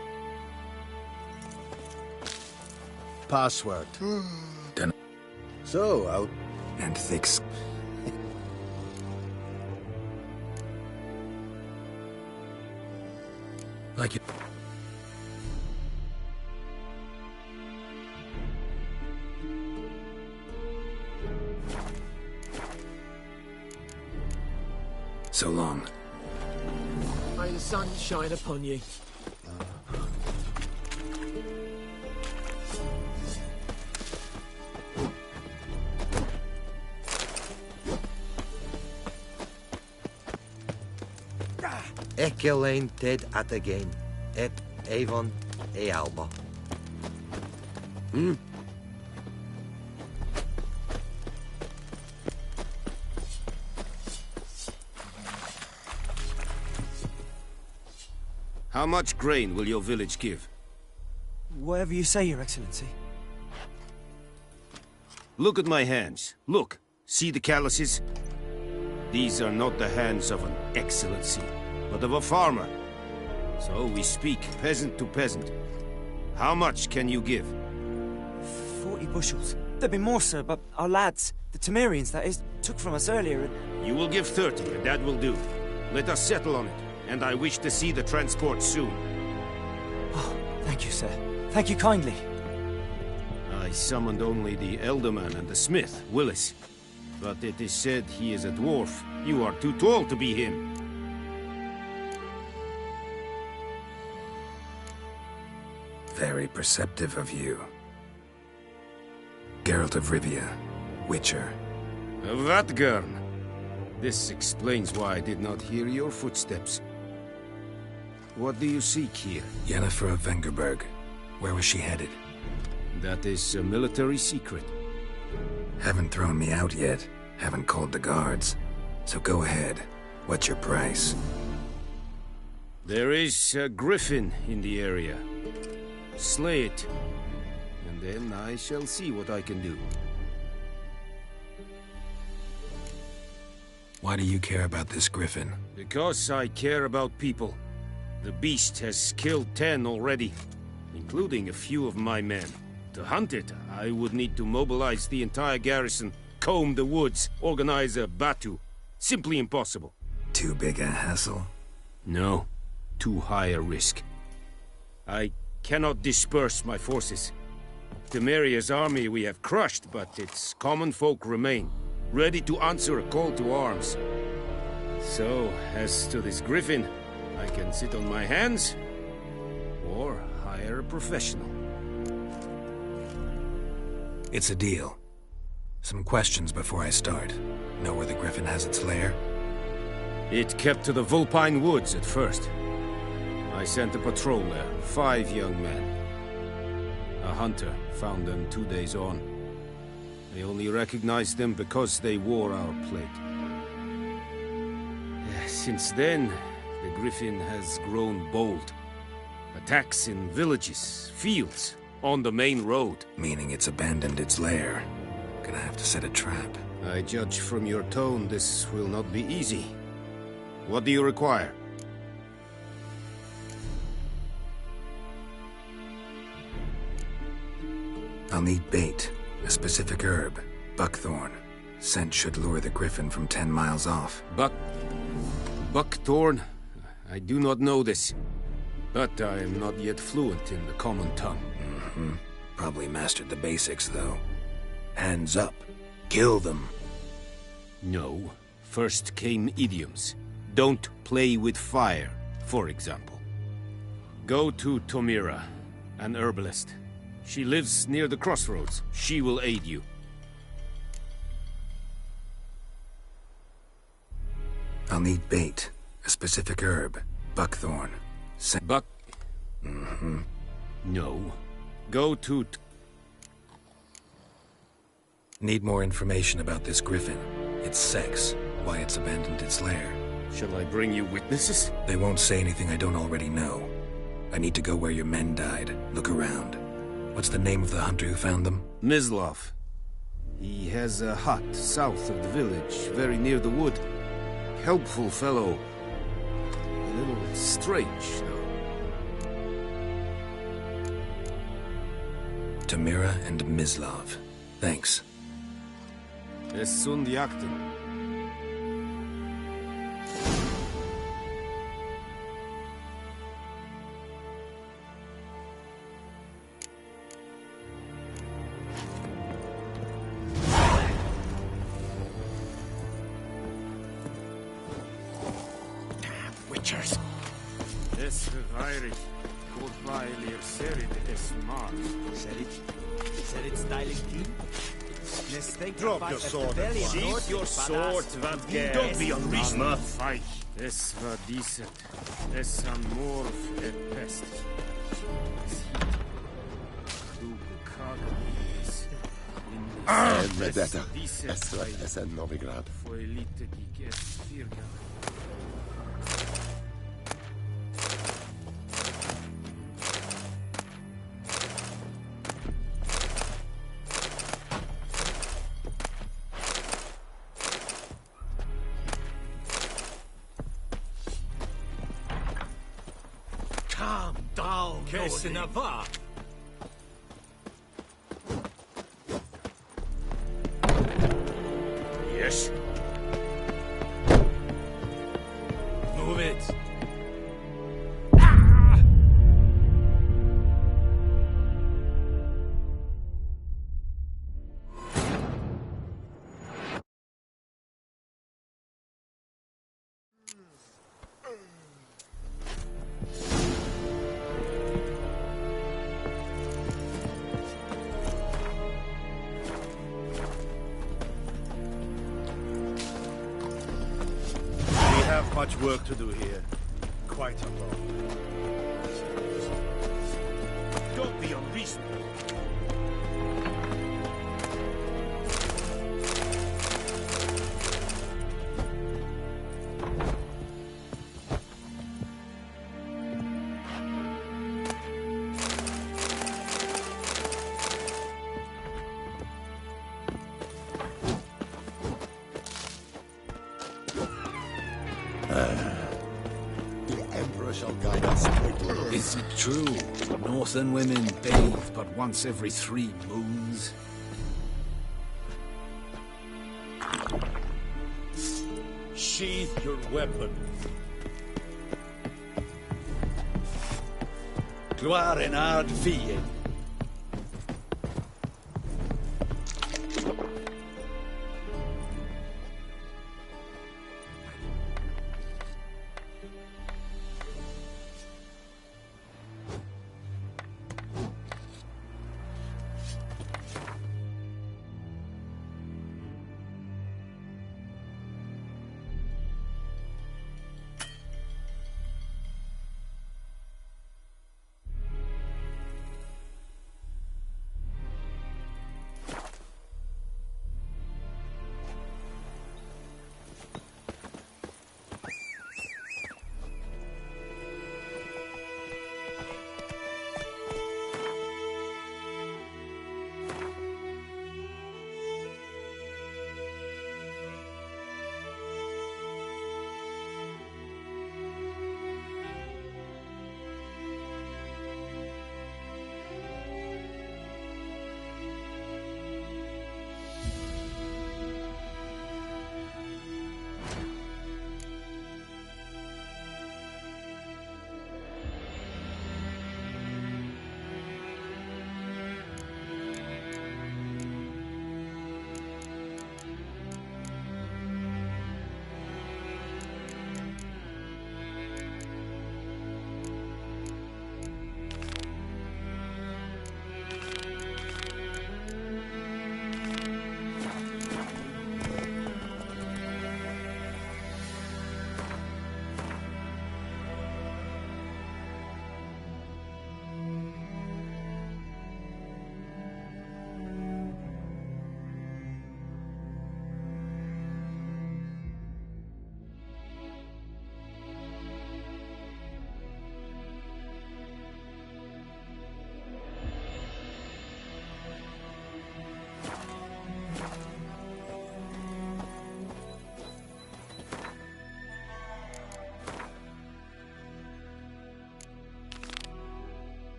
Password. Done. So, out. And thick. Like it. So long. May the sun shine upon you. Ekelein ted atagain, et avon e alba. How much grain will your village give? Whatever you say, Your Excellency. Look at my hands. Look. See the calluses? These are not the hands of an excellency, but of a farmer. So we speak peasant to peasant. How much can you give? 40 bushels. There'd be more, sir, but our lads, the Temerians, that is, took from us earlier and... You will give 30, and that will do. Let us settle on it, and I wish to see the transport soon. Oh, thank you, sir. Thank you kindly. I summoned only the Elderman and the smith, Willis. But it is said he is a dwarf. You are too tall to be him. Very perceptive of you. Geralt of Rivia, Witcher. Vatgern! This explains why I did not hear your footsteps. What do you seek here? Yennefer of Vengerberg. Where was she headed? That is a military secret. Haven't thrown me out yet. Haven't called the guards. So go ahead. What's your price? There is a griffin in the area. Slay it. And then I shall see what I can do. Why do you care about this griffin? Because I care about people. The beast has killed 10 already, including a few of my men. To hunt it, I would need to mobilize the entire garrison, comb the woods, organize a batu. Simply impossible. Too big a hassle? No. Too high a risk. I cannot disperse my forces. Temeria's army we have crushed, but its common folk remain, ready to answer a call to arms. So, as to this griffin, I can sit on my hands, or hire a professional. It's a deal. Some questions before I start. Know where the griffin has its lair? It kept to the Vulpine Woods at first. I sent a patrol there, 5 young men. A hunter found them 2 days on. They only recognized them because they wore our plate. Since then, the griffin has grown bold. Attacks in villages, fields, on the main road. Meaning it's abandoned its lair. Gonna have to set a trap. I judge from your tone this will not be easy. What do you require? I'll need bait, a specific herb, buckthorn. Scent should lure the griffin from 10 miles off. Buckthorn? I do not know this. But I am not yet fluent in the common tongue. Probably mastered the basics, though. Hands up. Kill them. No. First came idioms. Don't play with fire, for example. Go to Tomira, an herbalist. She lives near the crossroads. She will aid you. I'll need bait, a specific herb, buckthorn. No. Go to... Need more information about this griffin. Its sex, why it's abandoned its lair. Shall I bring you witnesses? They won't say anything I don't already know. I need to go where your men died. Look around. What's the name of the hunter who found them? Mislav. He has a hut south of the village, very near the wood. Helpful fellow. A little strange, though. Tamira and Mislav. Thanks. Es sunt jakten. Witchers. Es reirig. Goodbye, Lear Serid es Mars. Serid styling team? Drop your sword. Sheath your sword, Vatgern. Don't be unreasonable. Fight. Es war decent. Es an morf et pest. Medetta, es en Novigrad. Foi lite gig es virga. Calm down, Che se ne va? Yes. Move it. We have much work to do here. Quite a lot. Don't be unreasonable. The Emperor shall guide us quickly. Is it true? Northern women bathe but once every 3 moons? Sheath your weapon. Gloire en ard fie.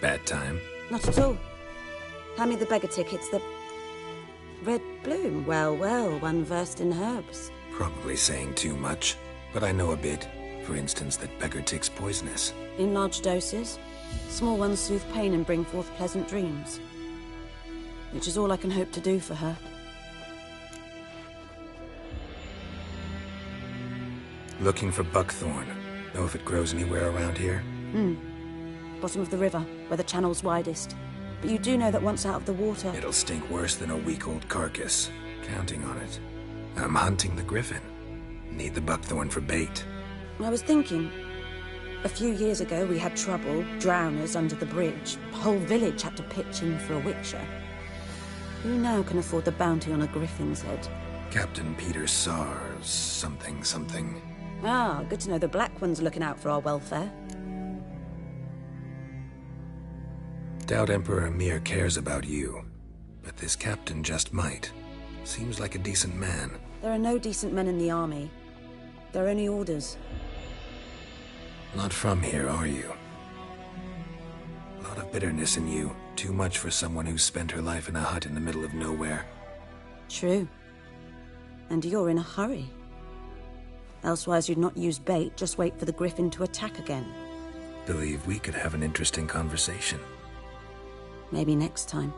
Bad time? Not at all. Hand me the beggar tickets, the... Red bloom. Well, well, one versed in herbs. Probably saying too much, but I know a bit. For instance, that beggar tick's poisonous. In large doses. Small ones soothe pain and bring forth pleasant dreams. Which is all I can hope to do for her. Looking for buckthorn. Know if it grows anywhere around here? Bottom of the river, where the channel's widest. But you do know that once out of the water... It'll stink worse than a week-old carcass. Counting on it. I'm hunting the griffin. Need the buckthorn for bait. I was thinking... A few years ago we had trouble, drowners under the bridge. The whole village had to pitch in for a witcher. Who now can afford the bounty on a griffin's head? Captain Peter Sars, something. Ah, good to know the Black One's looking out for our welfare. Doubt Emperor Emir cares about you, but this captain just might. Seems like a decent man. There are no decent men in the army. There are only orders. Not from here, are you? A lot of bitterness in you. Too much for someone who spent her life in a hut in the middle of nowhere. True. And you're in a hurry. Elsewise you'd not use bait, just wait for the griffin to attack again. Believe we could have an interesting conversation. Maybe next time.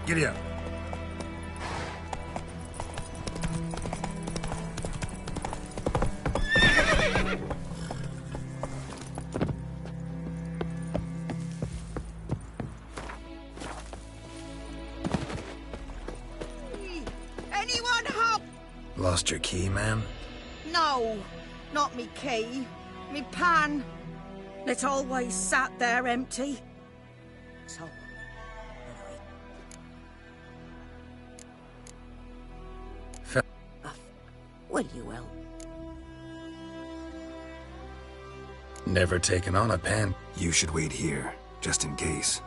Giddy up. Anyone help? Lost your key, ma'am? No, not me key. Me pan. It always sat there empty. So... Will you help? Never taken on a pan. You should wait here, just in case.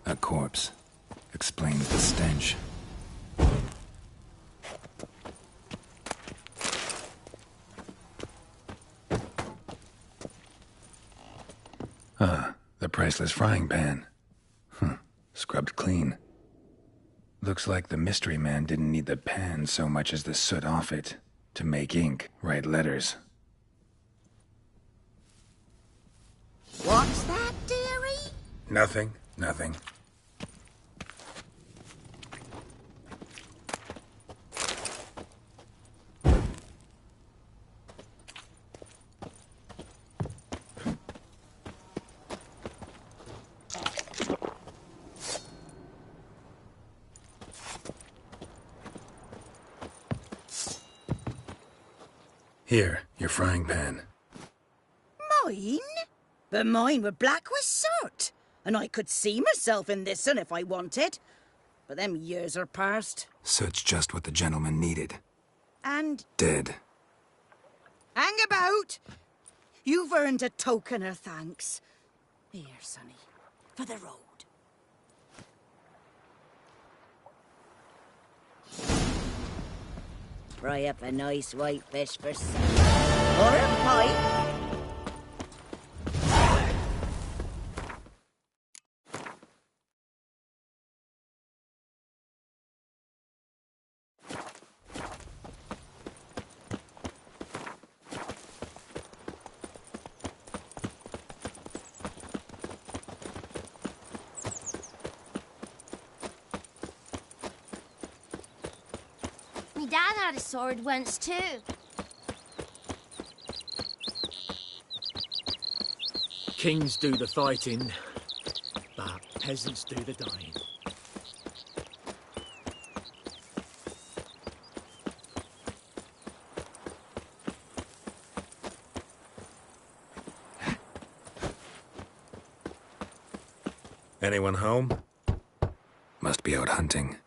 A corpse. Explains the stench. The priceless frying pan. Scrubbed clean. Looks like the mystery man didn't need the pan so much as the soot off it to make ink, write letters. What's that, dearie? Nothing. Here, your frying pan. Mine? But mine were black with soot, and I could see myself in this one if I wanted. But them years are past. Soot's just what the gentleman needed. And Dead. hang about. You've earned a token of thanks. Here, sonny, for the road. Fry up a nice white fish for supper. Or a pie. My dad had a sword once too. Kings do the fighting, but peasants do the dying. Anyone home? Must be out hunting.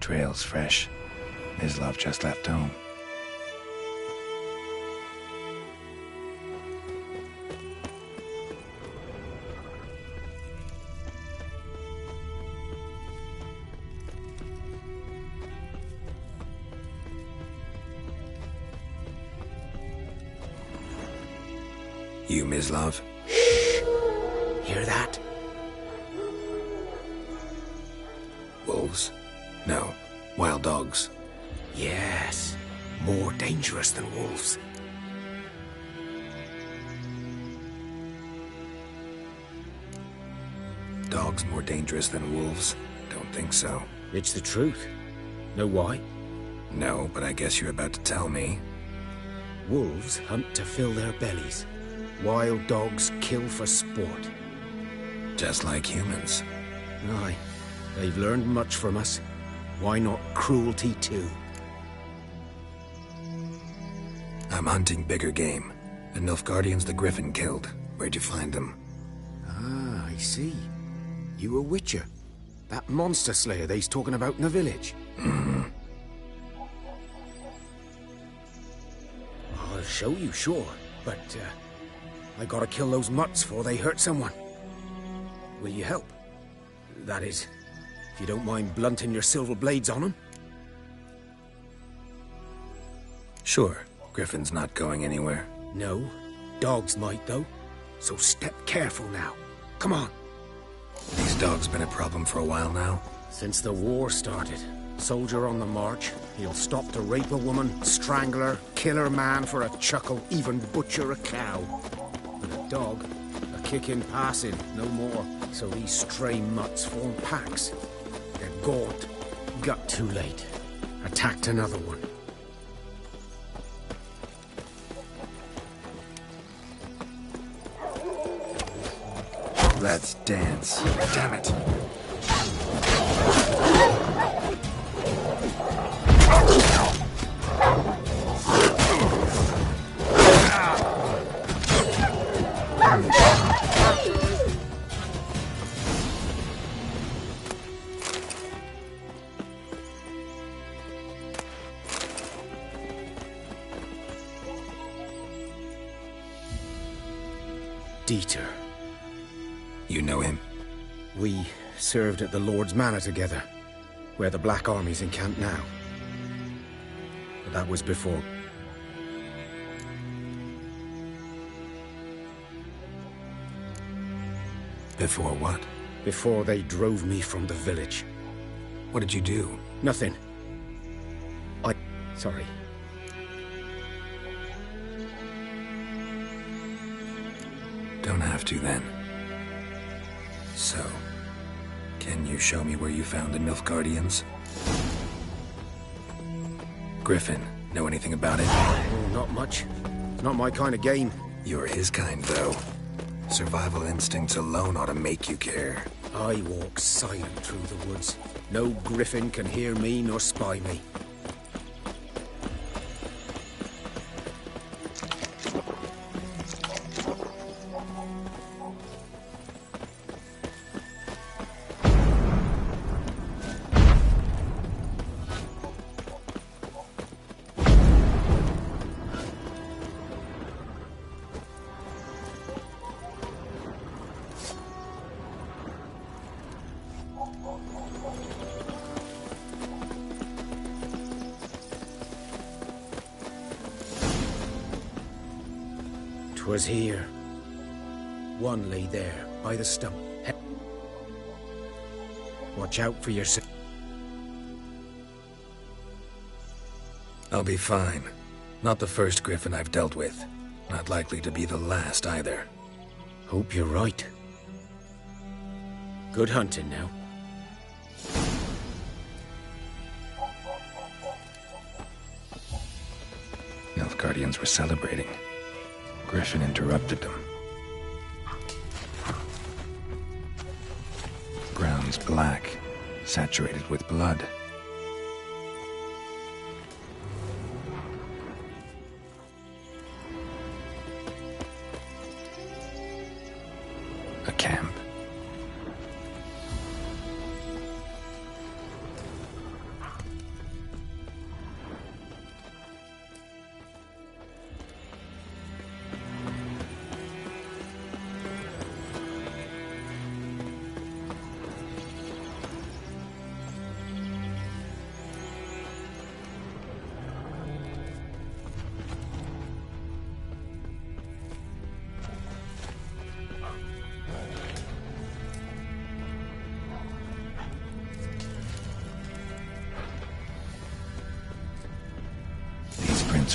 Trail's fresh. Mislav just left home. You, Mislav? Hear that? Wolves? No, wild dogs. Yes, more dangerous than wolves. Dogs more dangerous than wolves? Don't think so. It's the truth. Know why? No, but I guess you're about to tell me. Wolves hunt to fill their bellies. Wild dogs kill for sport. Just like humans. Aye, they've learned much from us. Why not cruelty too? I'm hunting bigger game. The Nilfgaardians the Griffin killed. Where'd you find them? Ah, I see. You a witcher. That monster slayer they's talking about in the village. I'll show you, sure. But, I gotta kill those mutts before they hurt someone. Will you help? That is, if you don't mind blunting your silver blades on them. Sure. Griffin's not going anywhere. No. Dogs might, though. So step careful now. Come on. These dogs been a problem for a while now? Since the war started. Soldier on the march. He'll stop to rape a woman, strangle her, kill her man for a chuckle, even butcher a cow. But a dog, a kick in passing, no more. So these stray mutts form packs. They're gaunt. Got too late. Attacked another one. Let's dance. Damn it. Dieter. You know him? We served at the Lord's Manor together, where the Black Army's encamped now. But that was before. Before what? Before they drove me from the village. What did you do? Nothing. Sorry. Don't have to, then. So, can you show me where you found the Nilfgaardians? Griffin, know anything about it? Oh, not much. Not my kind of game. You're his kind, though. Survival instincts alone ought to make you care. I walk silent through the woods. No griffin can hear me nor spy me. Was here. One lay there, by the stump. Watch out for yourself. I'll be fine. Not the first griffin I've dealt with. Not likely to be the last, either. Hope you're right. Good hunting now. Nilfgaardians were celebrating. Griffin interrupted them. Ground's black, saturated with blood. A camp.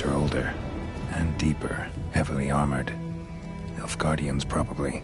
Are older and deeper, heavily armored. Nilfgaardians, probably.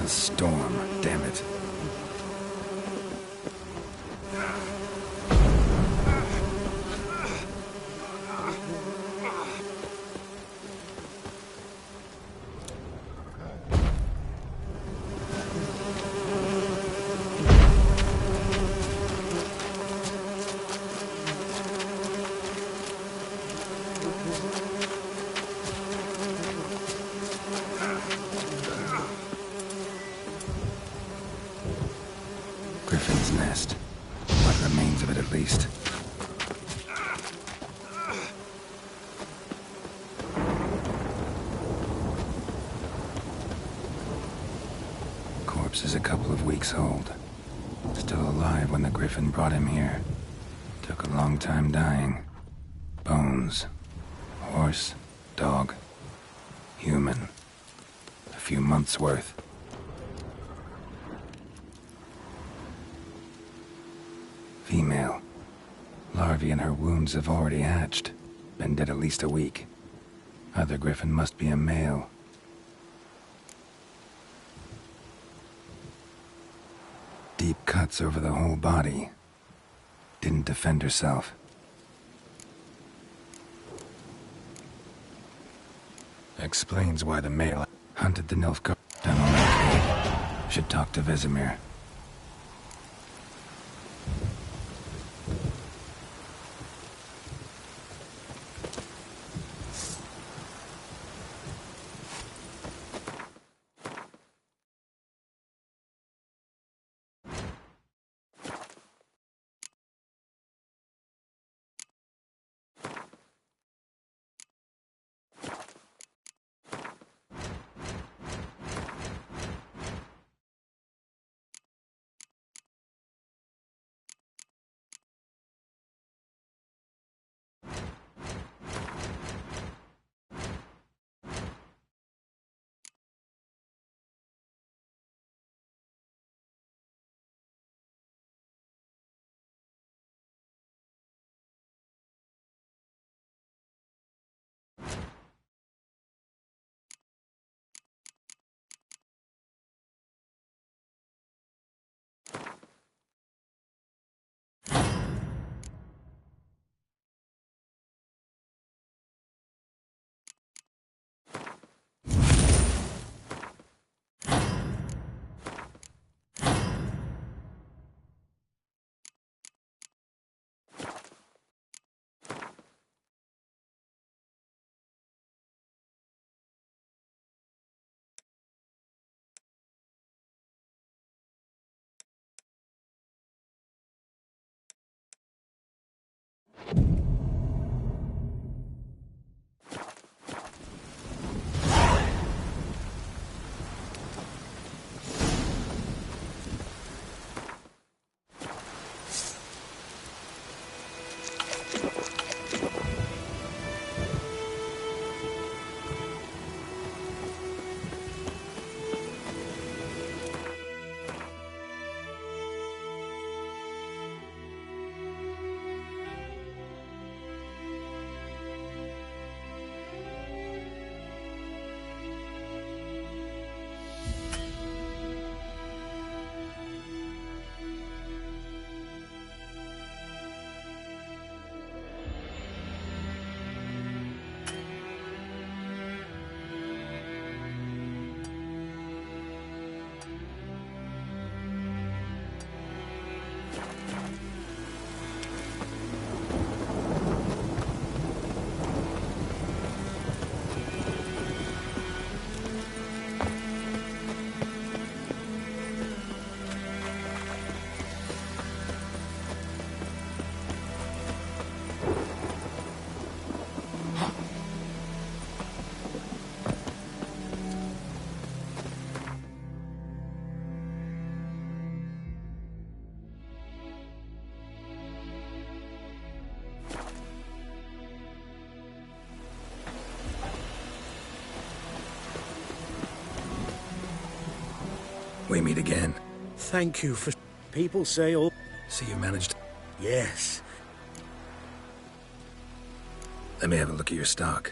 storm, damn it. Griffin's nest. What remains of it, at least. Corpse is a couple of weeks old. Still alive when the Griffin brought him here. Took a long time dying. Bones. Horse. Dog. Human. A few months' worth. Female. Larvae in her wounds have already hatched. Been dead at least a week. Other Griffin must be a male. Deep cuts over the whole body. Didn't defend herself. Explains why the male hunted the Nilfgaard down on that cave. Should talk to Vesemir. We meet again. Thank you for... People say all... So you managed... Yes. Let me have a look at your stock.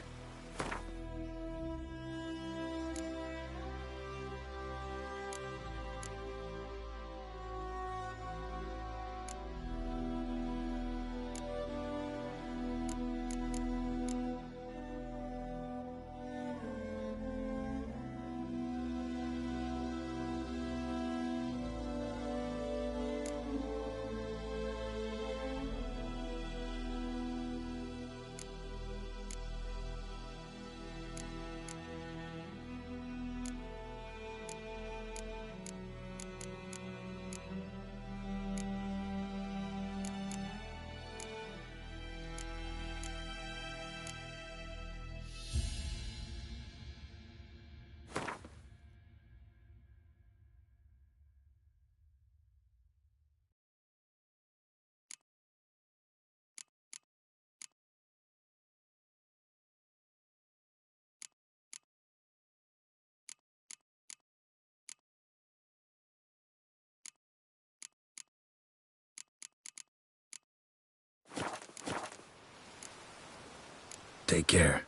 take care.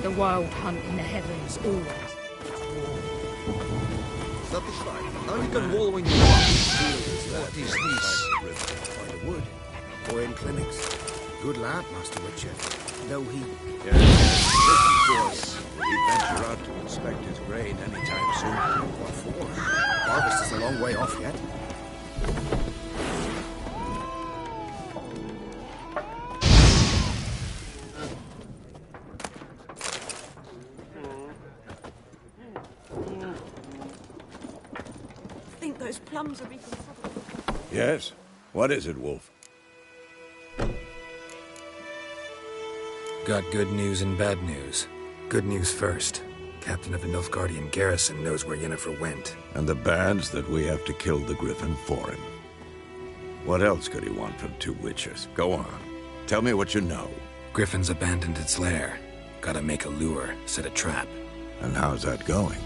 The wild hunt in the heavens, always. Now you can wallow in your What is this? By the wood. Or in clinics. Good lad, Master Witcher. Though he... Yes, will he venture out to inspect his grain anytime soon? What for? Harvest is a long way off yet. I think those plums are even... Yes? What is it, Wolf? Got good news and bad news. Good news first. Captain of the Nilfgaardian garrison knows where Yennefer went. And the bad's that we have to kill the Griffin for him. What else could he want from two witchers? Go on. Tell me what you know. Griffin's abandoned its lair. Gotta make a lure, set a trap. And how's that going?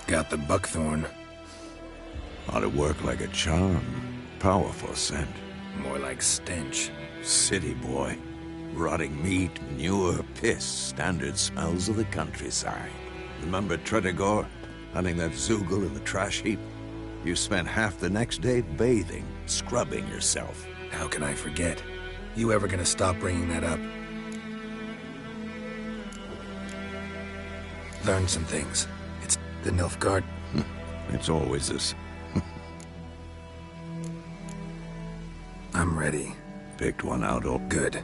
Got the buckthorn. Ought to work like a charm. Powerful scent. More like stench. City boy. Rotting meat, manure, piss. Standard smells of the countryside. Remember Tretogor? Hunting that Zoogle in the trash heap? You spent half the next day bathing, scrubbing yourself. How can I forget? You ever gonna stop bringing that up? Learn some things. It's the Nilfgaard. It's always this. I'm ready. Picked one out all good.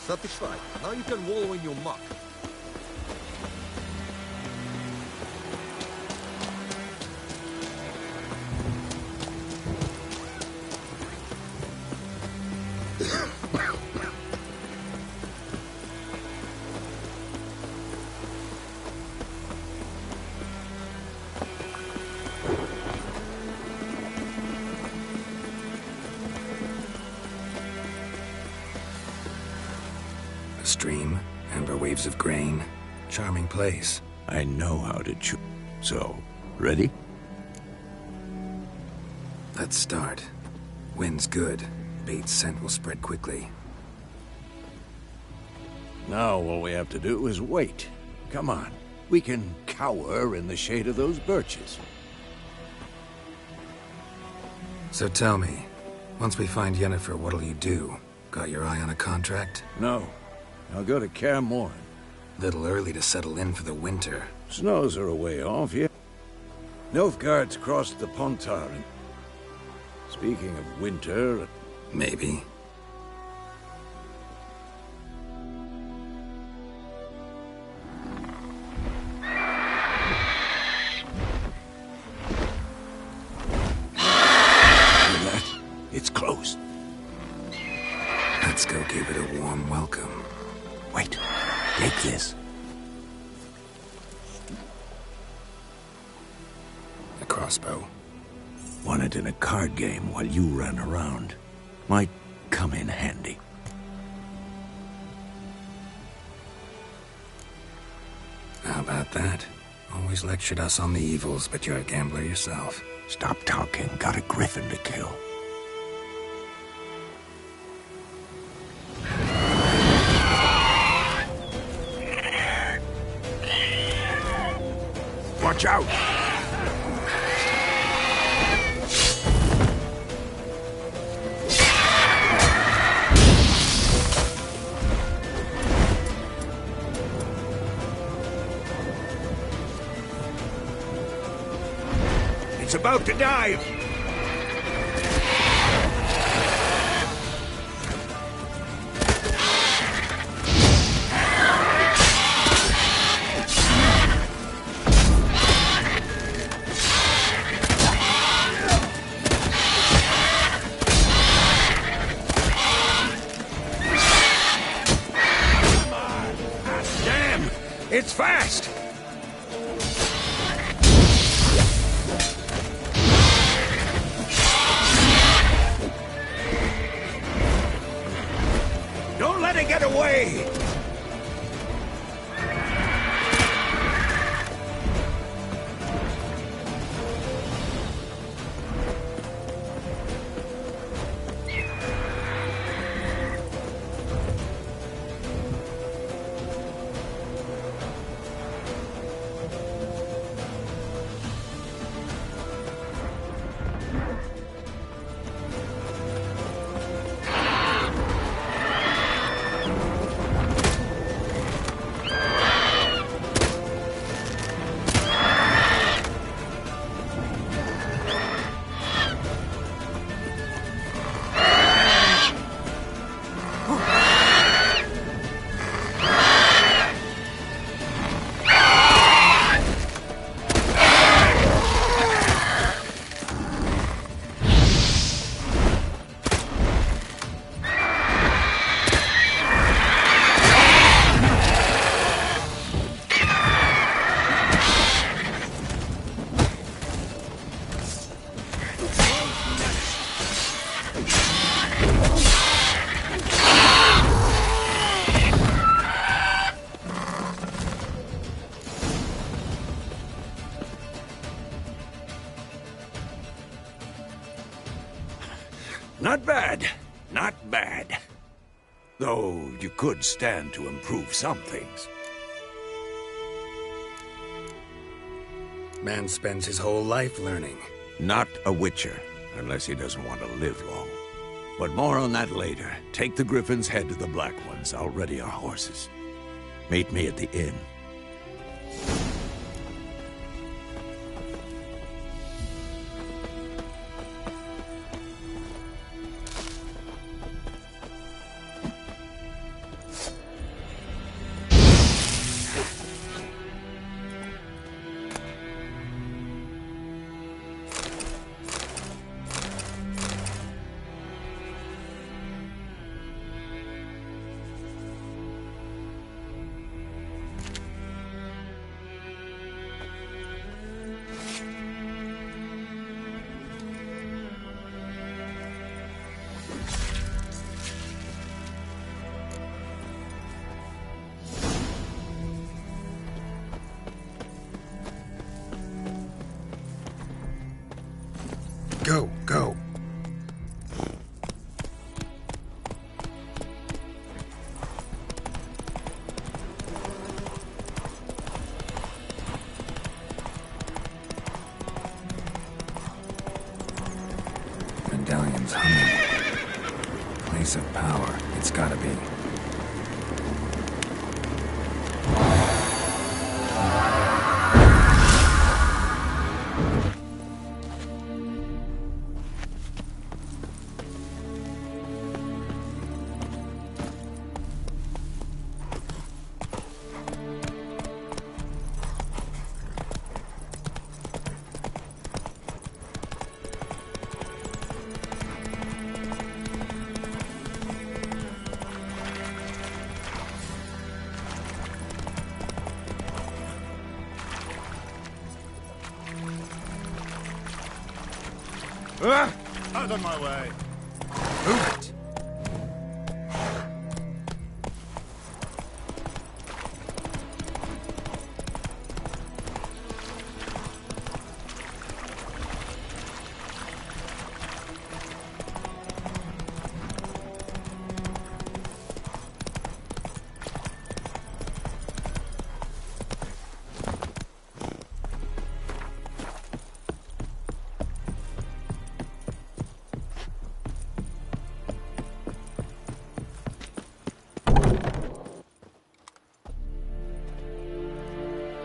Satisfied. Now you can wallow in your muck. Stream, amber waves of grain. Charming place. I know how to choose. So, ready? Let's start. Wind's good. Bait's scent will spread quickly. Now all we have to do is wait. Come on. We can cower in the shade of those birches. So tell me, once we find Yennefer, what'll you do? Got your eye on a contract? No. I'll go to Kaer Morhen. Little early to settle in for the winter. Snows are a way off, yeah. Nilfgaard's crossed the Pontar, and speaking of winter... Maybe. It's close. Let's go give it a warm welcome. crossbow. Won it in a card game while you ran around. Might come in handy. How about that? Always lectured us on the evils, but you're a gambler yourself. Stop talking. Got a griffin to kill. Watch out! It's about to dive! Damn! It's fast! Don't let it get away! Not bad. Not bad. Though you could stand to improve some things. Man spends his whole life learning. Not a witcher, unless he doesn't want to live long. But more on that later. Take the Griffin's head to the Black Ones. I'll ready our horses. Meet me at the inn. Go, go. Medallion's humming. Place of power. It's gotta be. Out of my way! Move it!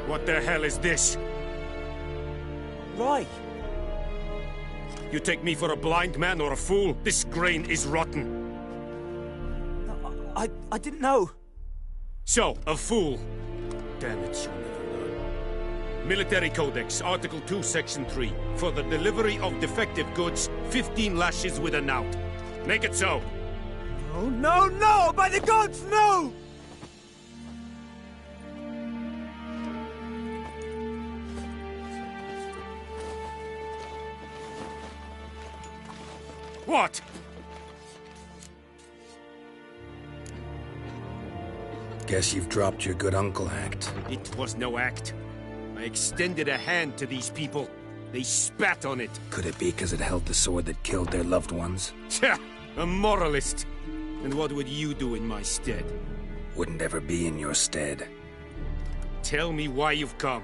What the hell is this? Right. You take me for a blind man or a fool? This grain is rotten. I didn't know. So, a fool. Damn it, you'll never learn. Military Codex, Article 2, Section 3. For the delivery of defective goods, 15 lashes with a knout. Make it so. No, no, no! By the gods, no! What? Guess you've dropped your good uncle act. It was no act. I extended a hand to these people. They spat on it. Could it be because it held the sword that killed their loved ones? Tja, a moralist. And what would you do in my stead? Wouldn't ever be in your stead. Tell me why you've come.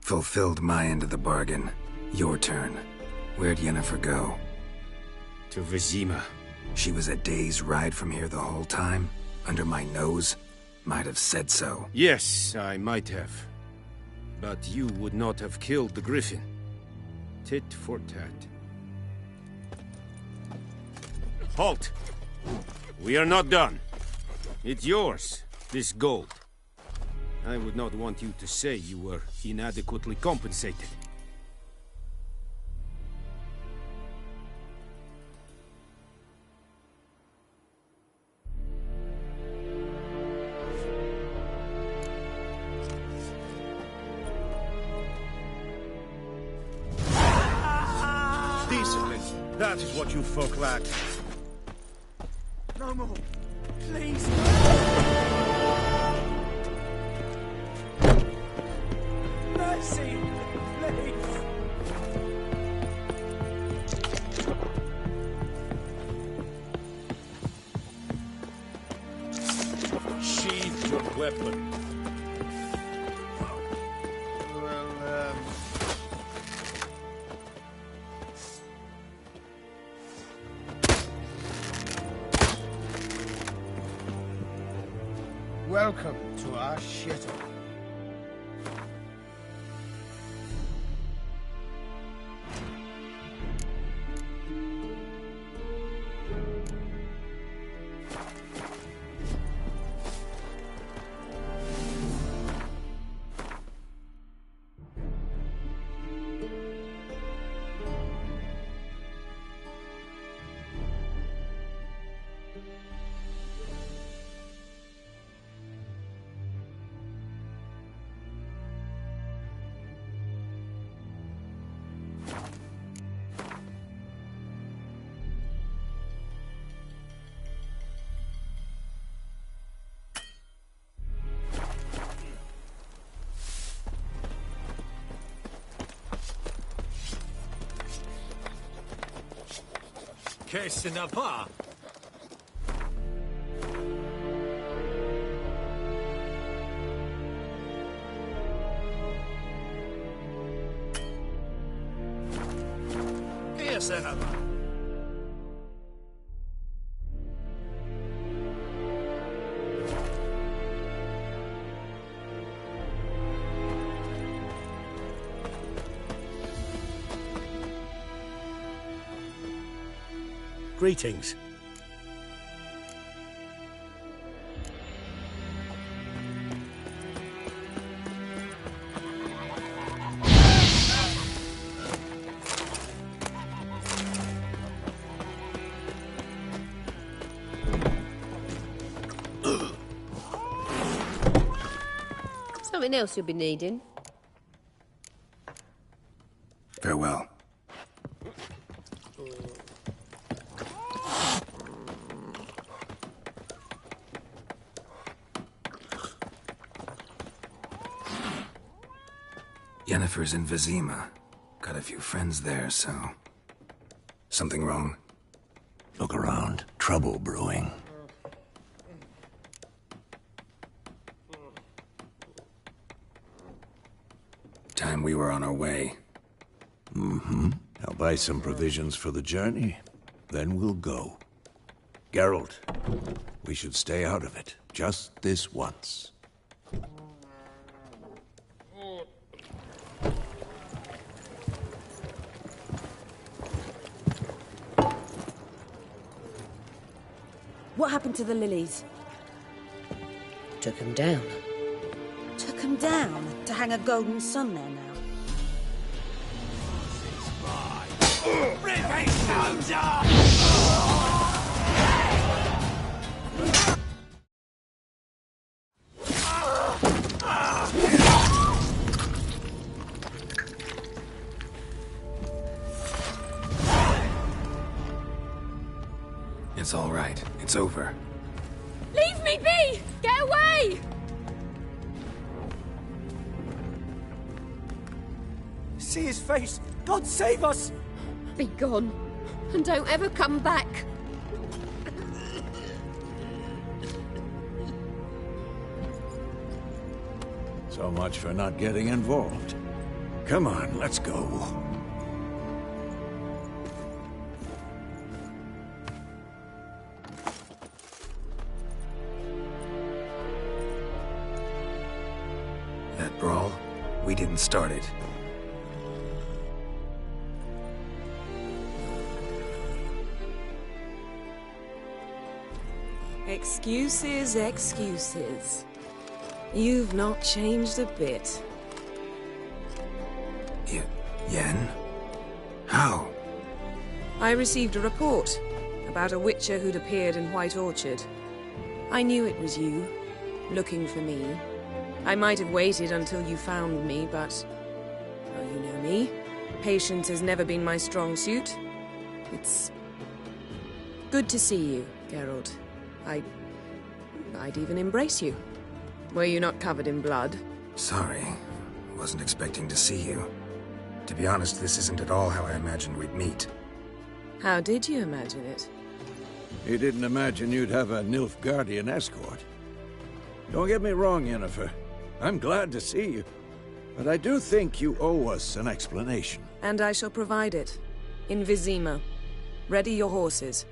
Fulfilled my end of the bargain. Your turn. Where'd Yennefer go? To Vizima. She was a day's ride from here the whole time? Under my nose? Might have said so. Yes, I might have. But you would not have killed the griffin. Tit for tat. Halt! We are not done. It's yours, this gold. I would not want you to say you were inadequately compensated. Decently. That is what you folk lack. No more. Please. Mercy. Please. Sheathe your weapon. Welcome to our shtetl. Qu'est-ce n'a pas? Qu'est-ce n'a pas? Greetings. Something else you'll be needing? Farewell. Yennefer's in Vizima. Got a few friends there, so... Something wrong? Look around. Trouble brewing. Time we were on our way. Mm-hmm. I'll buy some provisions for the journey. Then we'll go. Geralt, we should stay out of it. Just this once. What happened to the lilies? Took them down. Took them down to hang a golden sun there now. It's all right. It's over. Leave me be! Get away! See his face! God save us! Be gone, and don't ever come back. So much for not getting involved. Come on, let's go. That brawl, we didn't start it. Excuses, excuses. You've not changed a bit. Yen? How? I received a report about a witcher who'd appeared in White Orchard. I knew it was you, looking for me. I might have waited until you found me, but... well, you know me. Patience has never been my strong suit. It's... good to see you, Geralt. I'd even embrace you. Were you not covered in blood? Sorry. Wasn't expecting to see you. To be honest, this isn't at all how I imagined we'd meet. How did you imagine it? You didn't imagine you'd have a Nilfgaardian escort. Don't get me wrong, Yennefer. I'm glad to see you. But I do think you owe us an explanation. And I shall provide it. In Vizima. Ready your horses.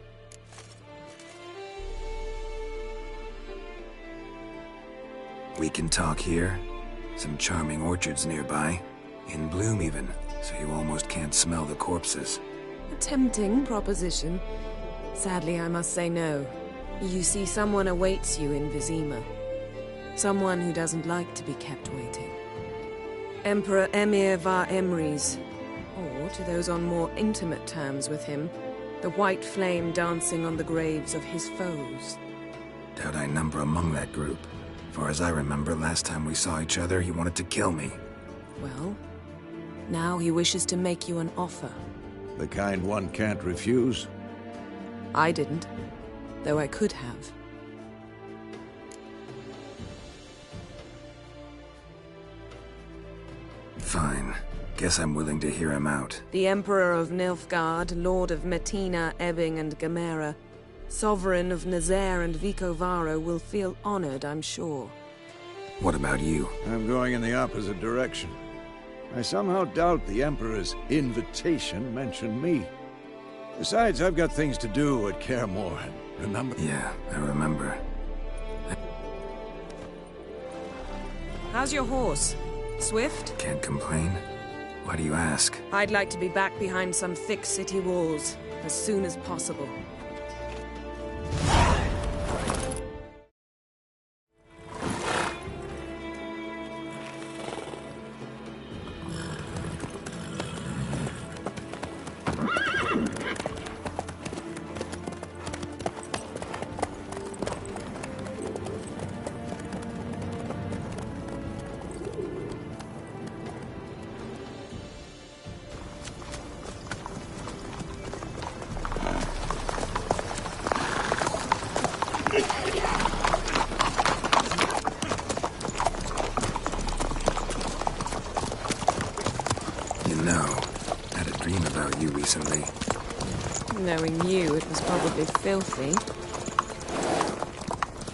We can talk here. Some charming orchards nearby. In bloom even, so you almost can't smell the corpses. A tempting proposition. Sadly, I must say no. You see, someone awaits you in Vizima. Someone who doesn't like to be kept waiting. Emperor Emir var Emrys. Or, to those on more intimate terms with him, the white flame dancing on the graves of his foes. Doubt I number among that group. Far as I remember, last time we saw each other, he wanted to kill me. Well, now he wishes to make you an offer. The kind one can't refuse? I didn't, though I could have. Fine. Guess I'm willing to hear him out. The Emperor of Nilfgaard, Lord of Metina, Ebbing and Gamera, Sovereign of Nazaire and Vicovaro will feel honored, I'm sure. What about you? I'm going in the opposite direction. I somehow doubt the Emperor's invitation mentioned me. Besides, I've got things to do at Kaer Morhen, remember? Yeah, I remember. How's your horse? Swift? Can't complain. Why do you ask? I'd like to be back behind some thick city walls, as soon as possible. recently. Knowing you, it was probably filthy.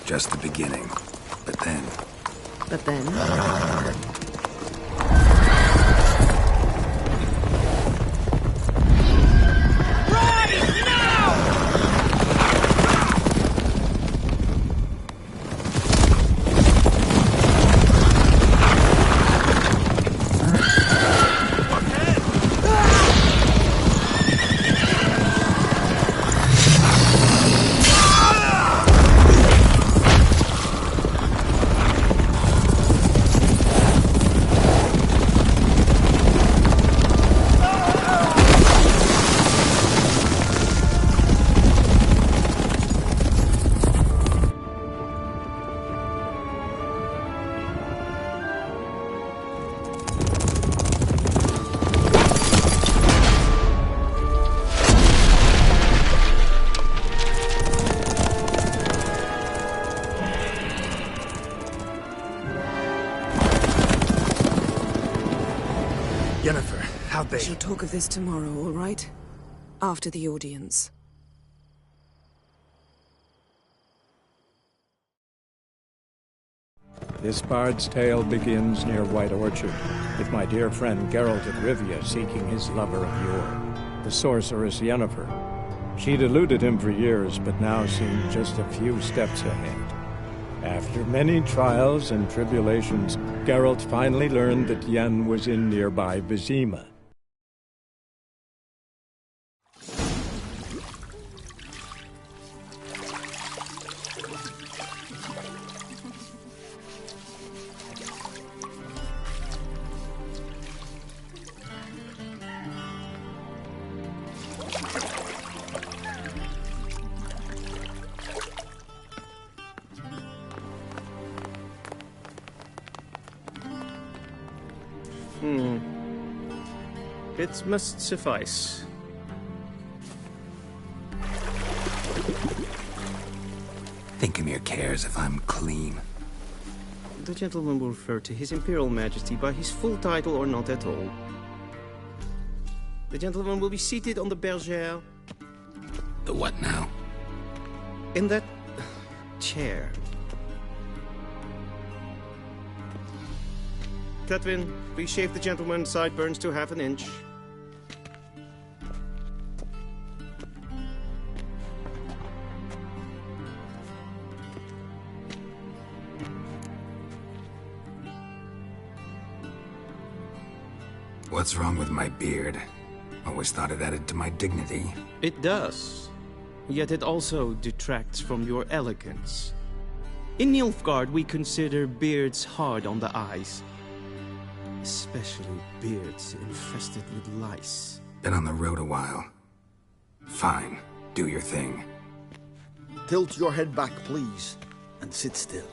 Just the beginning. But then... But then? Yennefer, how'd they... We shall talk of this tomorrow, all right? After the audience. This bard's tale begins near White Orchard, with my dear friend Geralt of Rivia seeking his lover of yore, the sorceress Yennefer. She'd eluded him for years, but now seemed just a few steps ahead. After many trials and tribulations, Geralt finally learned that Yen was in nearby Vizima. It must suffice. Thinkamere cares if I'm clean. The gentleman will refer to His Imperial Majesty by his full title or not at all. The gentleman will be seated on the bergère. The what now? In that chair. Catwin, please shave the gentleman's sideburns to half an inch. What's wrong with my beard? Always thought it added to my dignity. It does. Yet it also detracts from your elegance. In Nilfgaard, we consider beards hard on the eyes. Especially beards infested with lice. Been on the road a while. Fine. Do your thing. Tilt your head back, please, and sit still.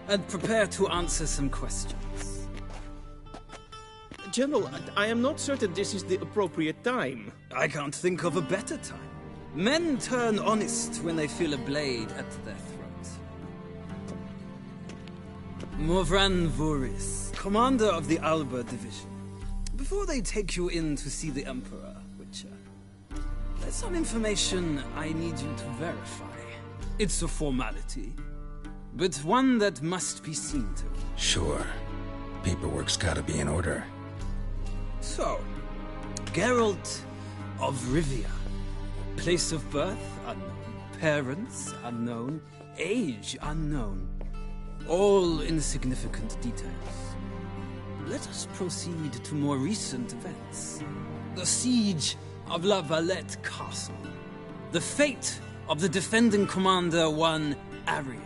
And prepare to answer some questions. General, I am not certain this is the appropriate time. I can't think of a better time. Men turn honest when they feel a blade at their throat. Morvran Voorhis, commander of the Alba Division. Before they take you in to see the Emperor, Witcher, there's some information I need you to verify. It's a formality, but one that must be seen to. Sure. Paperwork's gotta be in order. So, Geralt of Rivia. Place of birth unknown. Parents unknown. Age unknown. All insignificant details. Let us proceed to more recent events. The siege of La Valette Castle. The fate of the defending commander, one Arian.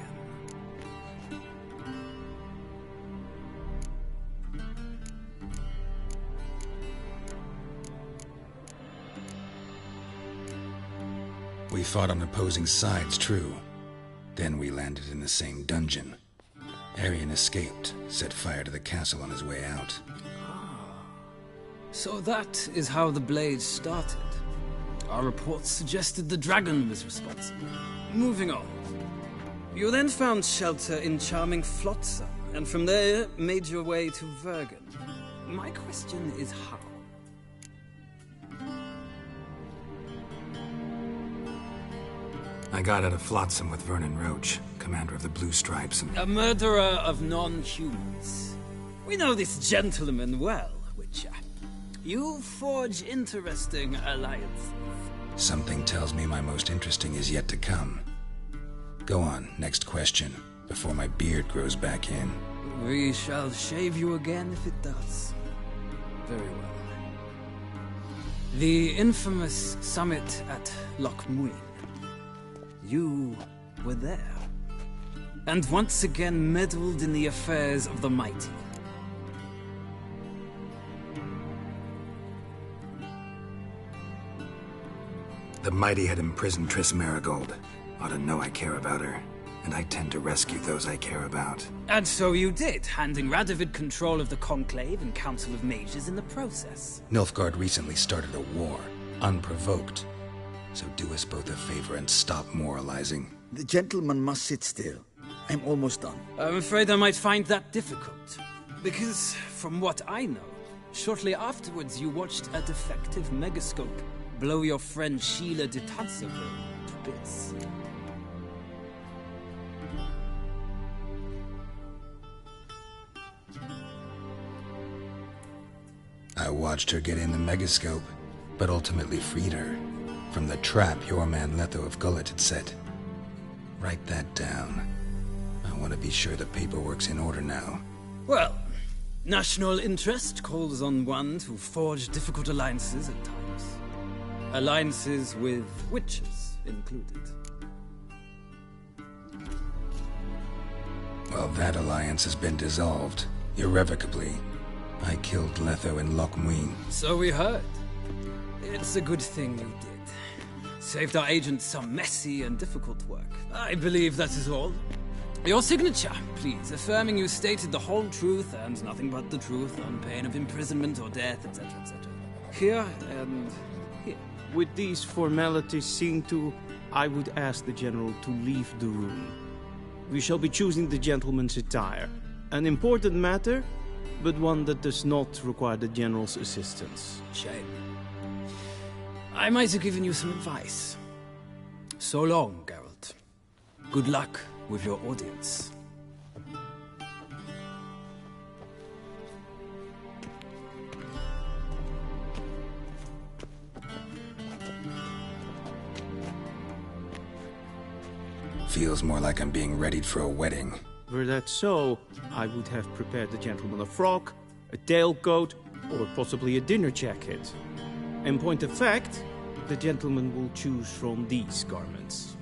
We fought on opposing sides, true. Then we landed in the same dungeon. Arian escaped, set fire to the castle on his way out. So that is how the Blade started. Our reports suggested the dragon was responsible. Moving on. You then found shelter in charming Flotsam, and from there made your way to Vergen. My question is how? I got out of Flotsam with Vernon Roach, commander of the Blue Stripes, and... A murderer of non-humans. We know this gentleman well, Witcher. You forge interesting alliances. Something tells me my most interesting is yet to come. Go on, next question, before my beard grows back in. We shall shave you again if it does. Very well. The infamous summit at Loch Muin. You were there. And once again meddled in the affairs of the mighty. The mighty had imprisoned Triss Marigold. Ought to know I care about her, and I tend to rescue those I care about. And so you did, handing Radovid control of the Conclave and Council of Mages in the process. Nilfgaard recently started a war, unprovoked. So do us both a favor and stop moralizing. The gentleman must sit still. I'm almost done. I'm afraid I might find that difficult. Because, from what I know, shortly afterwards you watched a defective megascope blow your friend Sheila de Tanseville to bits. I watched her get in the megascope, but ultimately freed her from the trap your man Letho of Gullet had set. Write that down. I want to be sure the paperwork's in order now. Well, national interest calls on one to forge difficult alliances at times. Alliances with witches included. Well, that alliance has been dissolved, irrevocably. I killed Letho in Loch Muin. So we heard. It's a good thing you did. Saved our agent some messy and difficult work. I believe that is all. Your signature, please, affirming you stated the whole truth and nothing but the truth on pain of imprisonment or death, etc., etc. Here and here. With these formalities seen to, I would ask the General to leave the room. We shall be choosing the gentleman's attire. An important matter, but one that does not require the General's assistance. Shame. I might have given you some advice. So long, Geralt. Good luck with your audience. Feels more like I'm being readied for a wedding. Were that so, I would have prepared the gentleman a frock, a tailcoat, or possibly a dinner jacket. In point of fact, the gentleman will choose from these garments.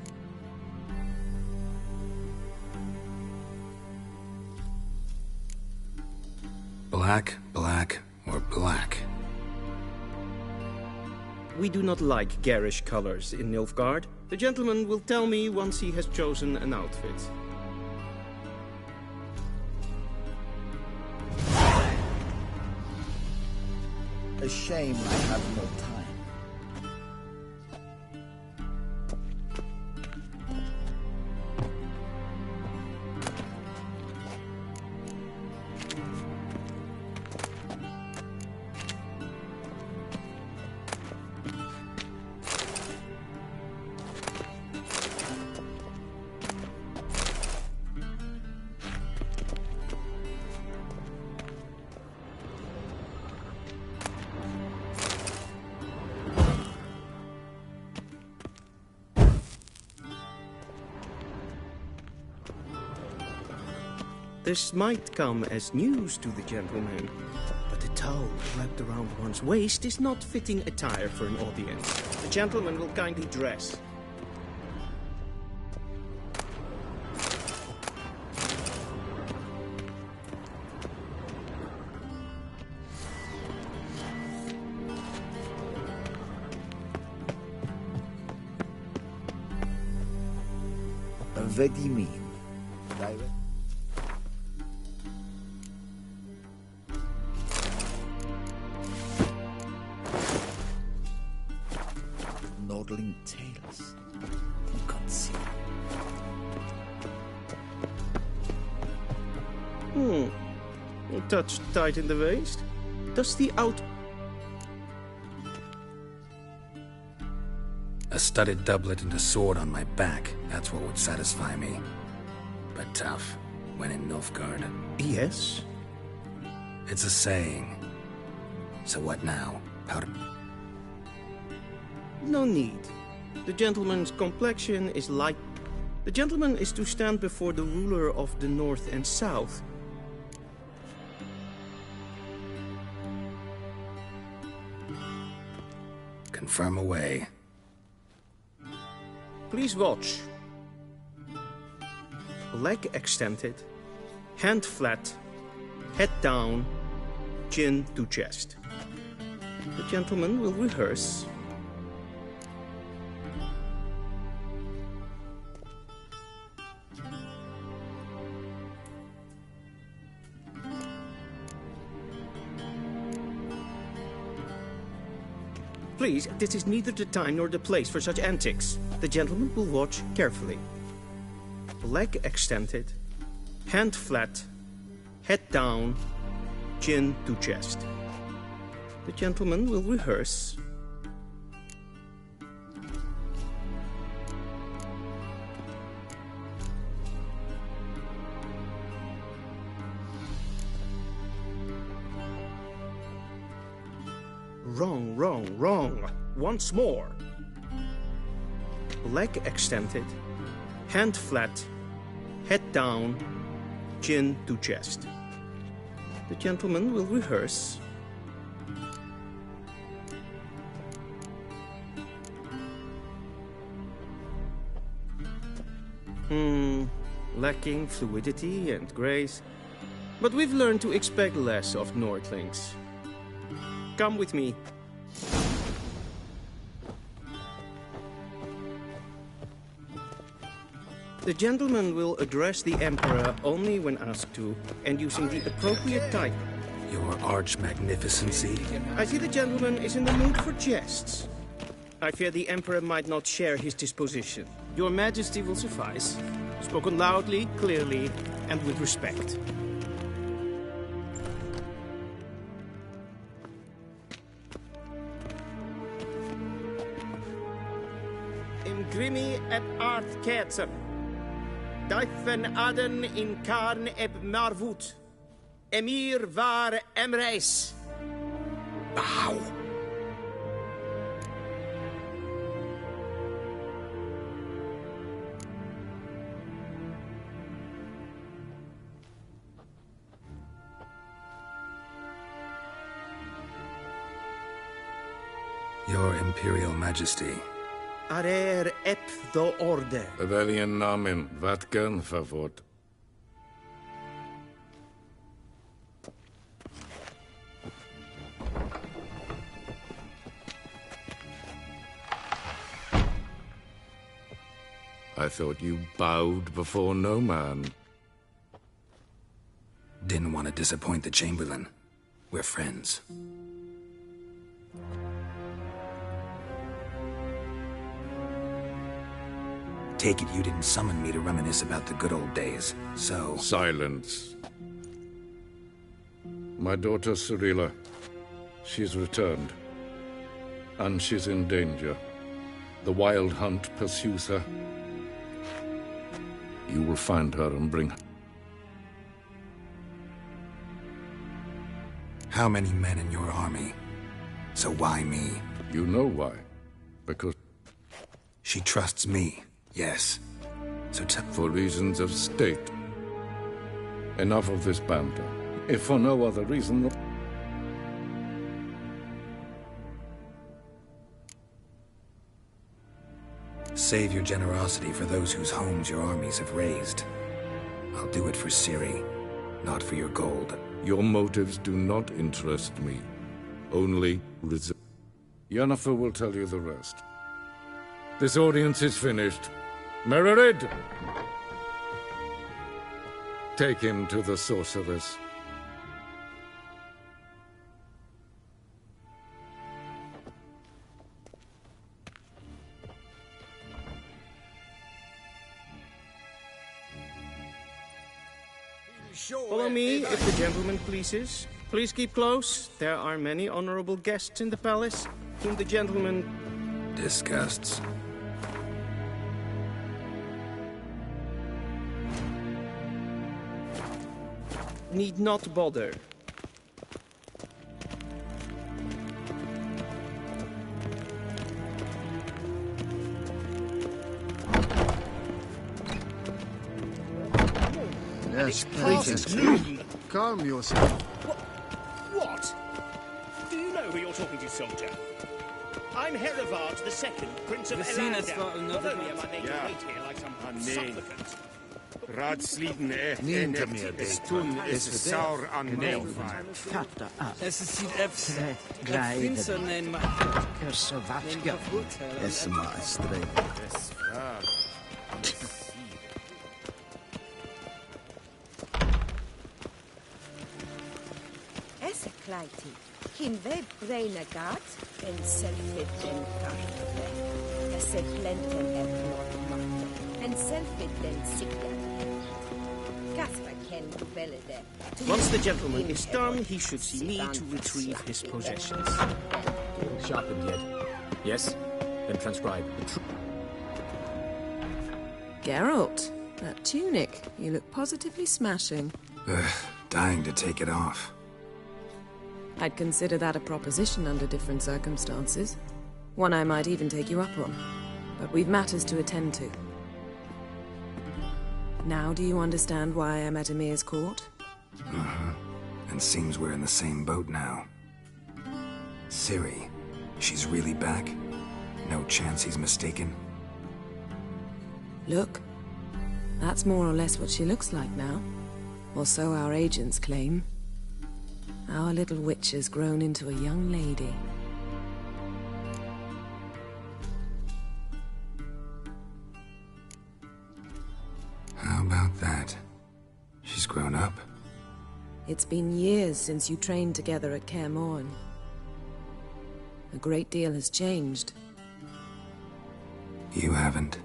Black, black, or black? We do not like garish colors in Nilfgaard. The gentleman will tell me once he has chosen an outfit. A shame I have no time. This might come as news to the gentleman, but the towel wrapped around one's waist is not fitting attire for an audience. The gentleman will kindly dress. What do you mean? Direct? Noddling tails. Who can't see? touch tight in the waist? Does the out... A studded doublet and a sword on my back, that's what would satisfy me. But tough, when in Nilfgaard. Yes? It's a saying. So what now? Powder... No need. The gentleman's complexion is light. The gentleman is to stand before the ruler of the North and South. Confirm away. Please watch. Leg extended, hand flat, head down, chin to chest. The gentleman will rehearse. Please, this is neither the time nor the place for such antics. The gentleman will watch carefully. Leg extended, hand flat, head down, chin to chest. The gentleman will rehearse. Wrong, wrong, wrong. Once more. Leg extended, hand flat, head down, chin to chest. The gentleman will rehearse. Lacking fluidity and grace. But we've learned to expect less of Nordlings. Come with me. The gentleman will address the Emperor only when asked to, and using the appropriate type. Your arch-magnificency. I see the gentleman is in the mood for jests. I fear the Emperor might not share his disposition. Your Majesty will suffice. Spoken loudly, clearly, and with respect. Imgrimi et art ketzer. Daifen aden in karn eb marvut. Emir var emreis. Bow. Your Imperial Majesty. Arer ep do orde. Rebellion namen, vatkan favort. I thought you bowed before no man. Didn't want to disappoint the Chamberlain. We're friends. Take it you didn't summon me to reminisce about the good old days, so... Silence. My daughter Cirilla, she's returned. And she's in danger. The Wild Hunt pursues her. You will find her and bring her. How many men in your army? So why me? You know why. Because... She trusts me. Yes. So for reasons of state. Enough of this banter. If for no other reason... Save your generosity for those whose homes your armies have razed. I'll do it for Ciri, not for your gold. Your motives do not interest me. Only Yennefer will tell you the rest. This audience is finished. Mererid! Take him to the sorceress. Follow me, if the gentleman pleases. Please keep close. There are many honorable guests in the palace, whom the gentleman disgusts. Need not bother. Yes, please. Calm yourself. What? Do you know who you're talking to, soldier? I'm Herivard II, Prince of Elanda. Not only am I made to wait here like some supplicant. Raadsleden Neemt meer toen is saur aan meelvaart. Es ist Epse, Gleiden. Kersovatska. Es maestre. Es kleiti. Kin we breine gat en selfit den kartve. Es se plenten en selfit den sikta. Once the gentleman is done, he should see me to retrieve his possessions. Sharpened yet? Yes? Then transcribe. Geralt, that tunic. You look positively smashing. Dying to take it off. I'd consider that a proposition under different circumstances. One I might even take you up on. But we've matters to attend to. Now do you understand why I'm at Emir's court? And seems we're in the same boat now. Ciri, she's really back? No chance he's mistaken? Look, that's more or less what she looks like now. Or so our agents claim. Our little witch has grown into a young lady. How about that? She's grown up? It's been years since you trained together at Kaer Morhen. A great deal has changed. You haven't.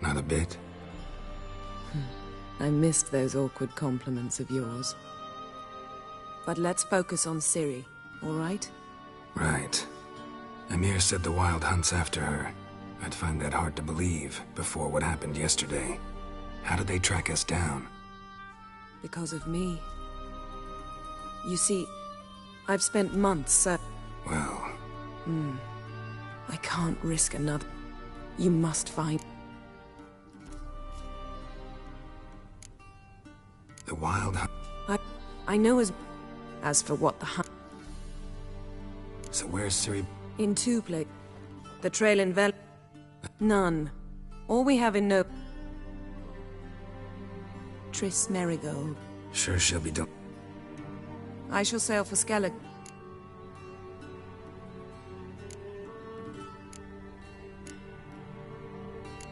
Not a bit. I missed those awkward compliments of yours. But let's focus on Ciri, all right? Right. Emir said the Wild hunts after her. I'd find that hard to believe before what happened yesterday. How did they track us down? Because of me. You see, I've spent months, Well... I can't risk another. You must find... The Wild hunt... I know as for what the hunt... So where's Ciri? In two places. The trail in Vel... None. All we have in no... Triss Merigold. Sure she'll be done. I shall sail for Skellig.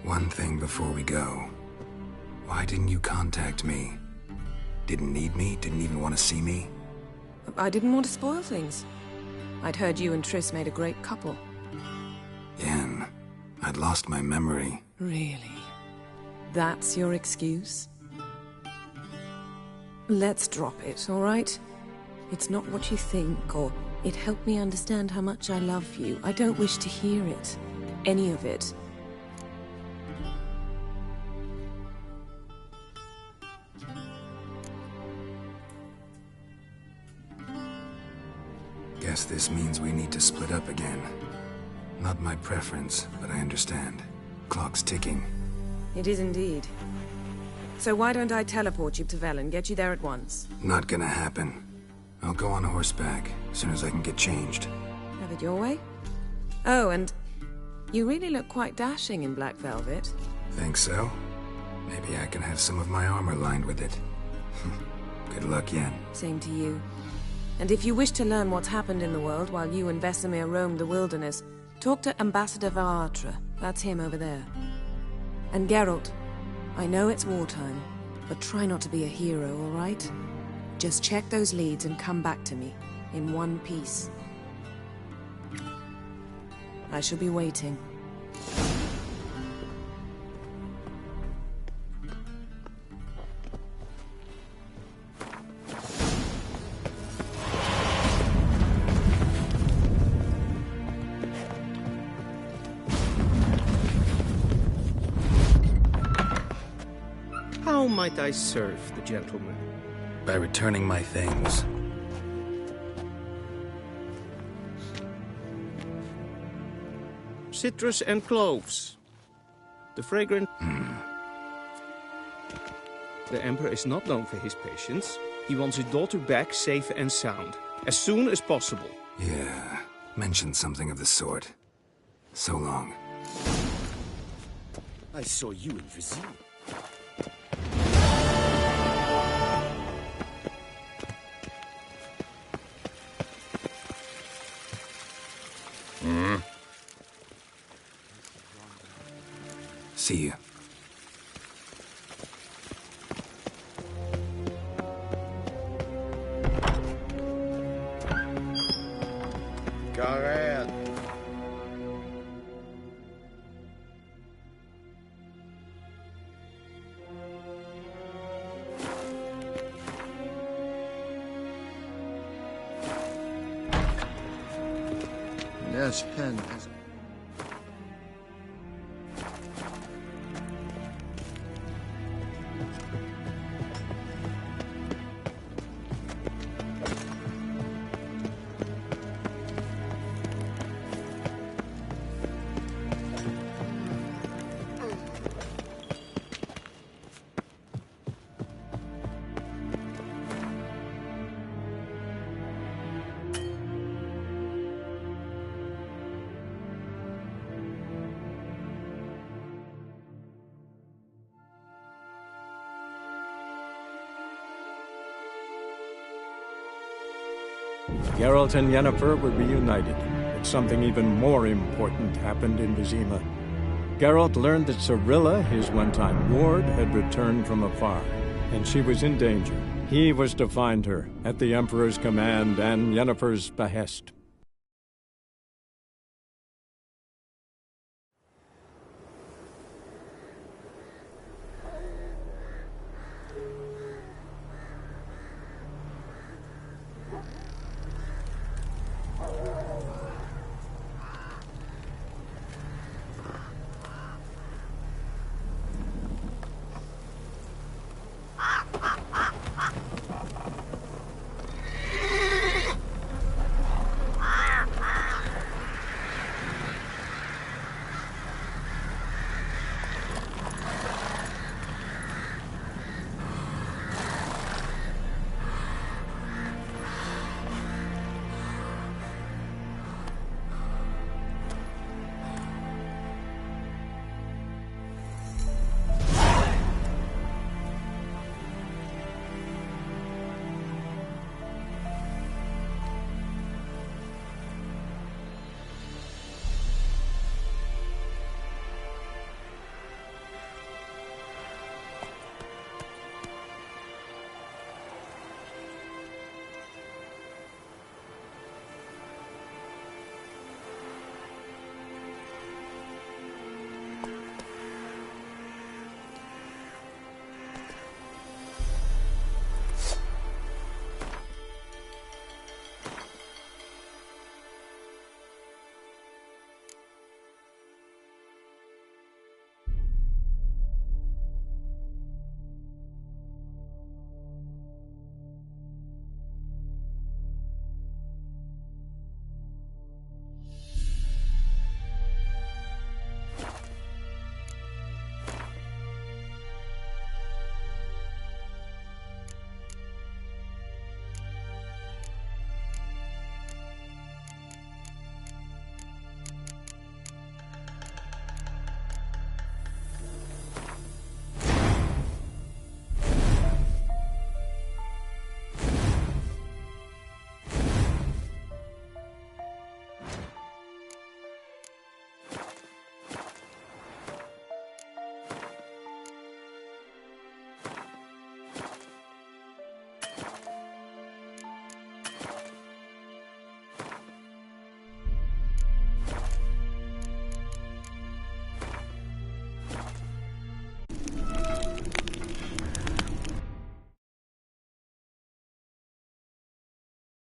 One thing before we go. Why didn't you contact me? Didn't need me? Didn't even want to see me? I didn't want to spoil things. I'd heard you and Triss made a great couple. Yen, I'd lost my memory. Really? That's your excuse? Let's drop it, all right? It's not what you think, or it helped me understand how much I love you. I don't wish to hear it. Any of it. Guess this means we need to split up again. Not my preference, but I understand. Clock's ticking. It is indeed. So why don't I teleport you to Vel and get you there at once? Not gonna happen. I'll go on horseback, as soon as I can get changed. Have it your way? Oh, and you really look quite dashing in black velvet. Think so? Maybe I can have some of my armor lined with it. Good luck, Yen. Same to you. And if you wish to learn what's happened in the world while you and Vesemir roamed the wilderness, talk to Ambassador Varatra. That's him over there. And Geralt, I know it's wartime, but try not to be a hero, all right? Just check those leads and come back to me, in one piece. I shall be waiting. How might I serve the gentleman? By returning my things. Citrus and cloves. The fragrant... The Emperor is not known for his patience. He wants his daughter back safe and sound, as soon as possible. Yeah, mentioned something of the sort. So long. I saw you in Vizima. See you. Go ahead. Yes, pen. Geralt and Yennefer were reunited, but something even more important happened in Vizima. Geralt learned that Cirilla, his one-time ward, had returned from afar, and she was in danger. He was to find her, at the Emperor's command and Yennefer's behest.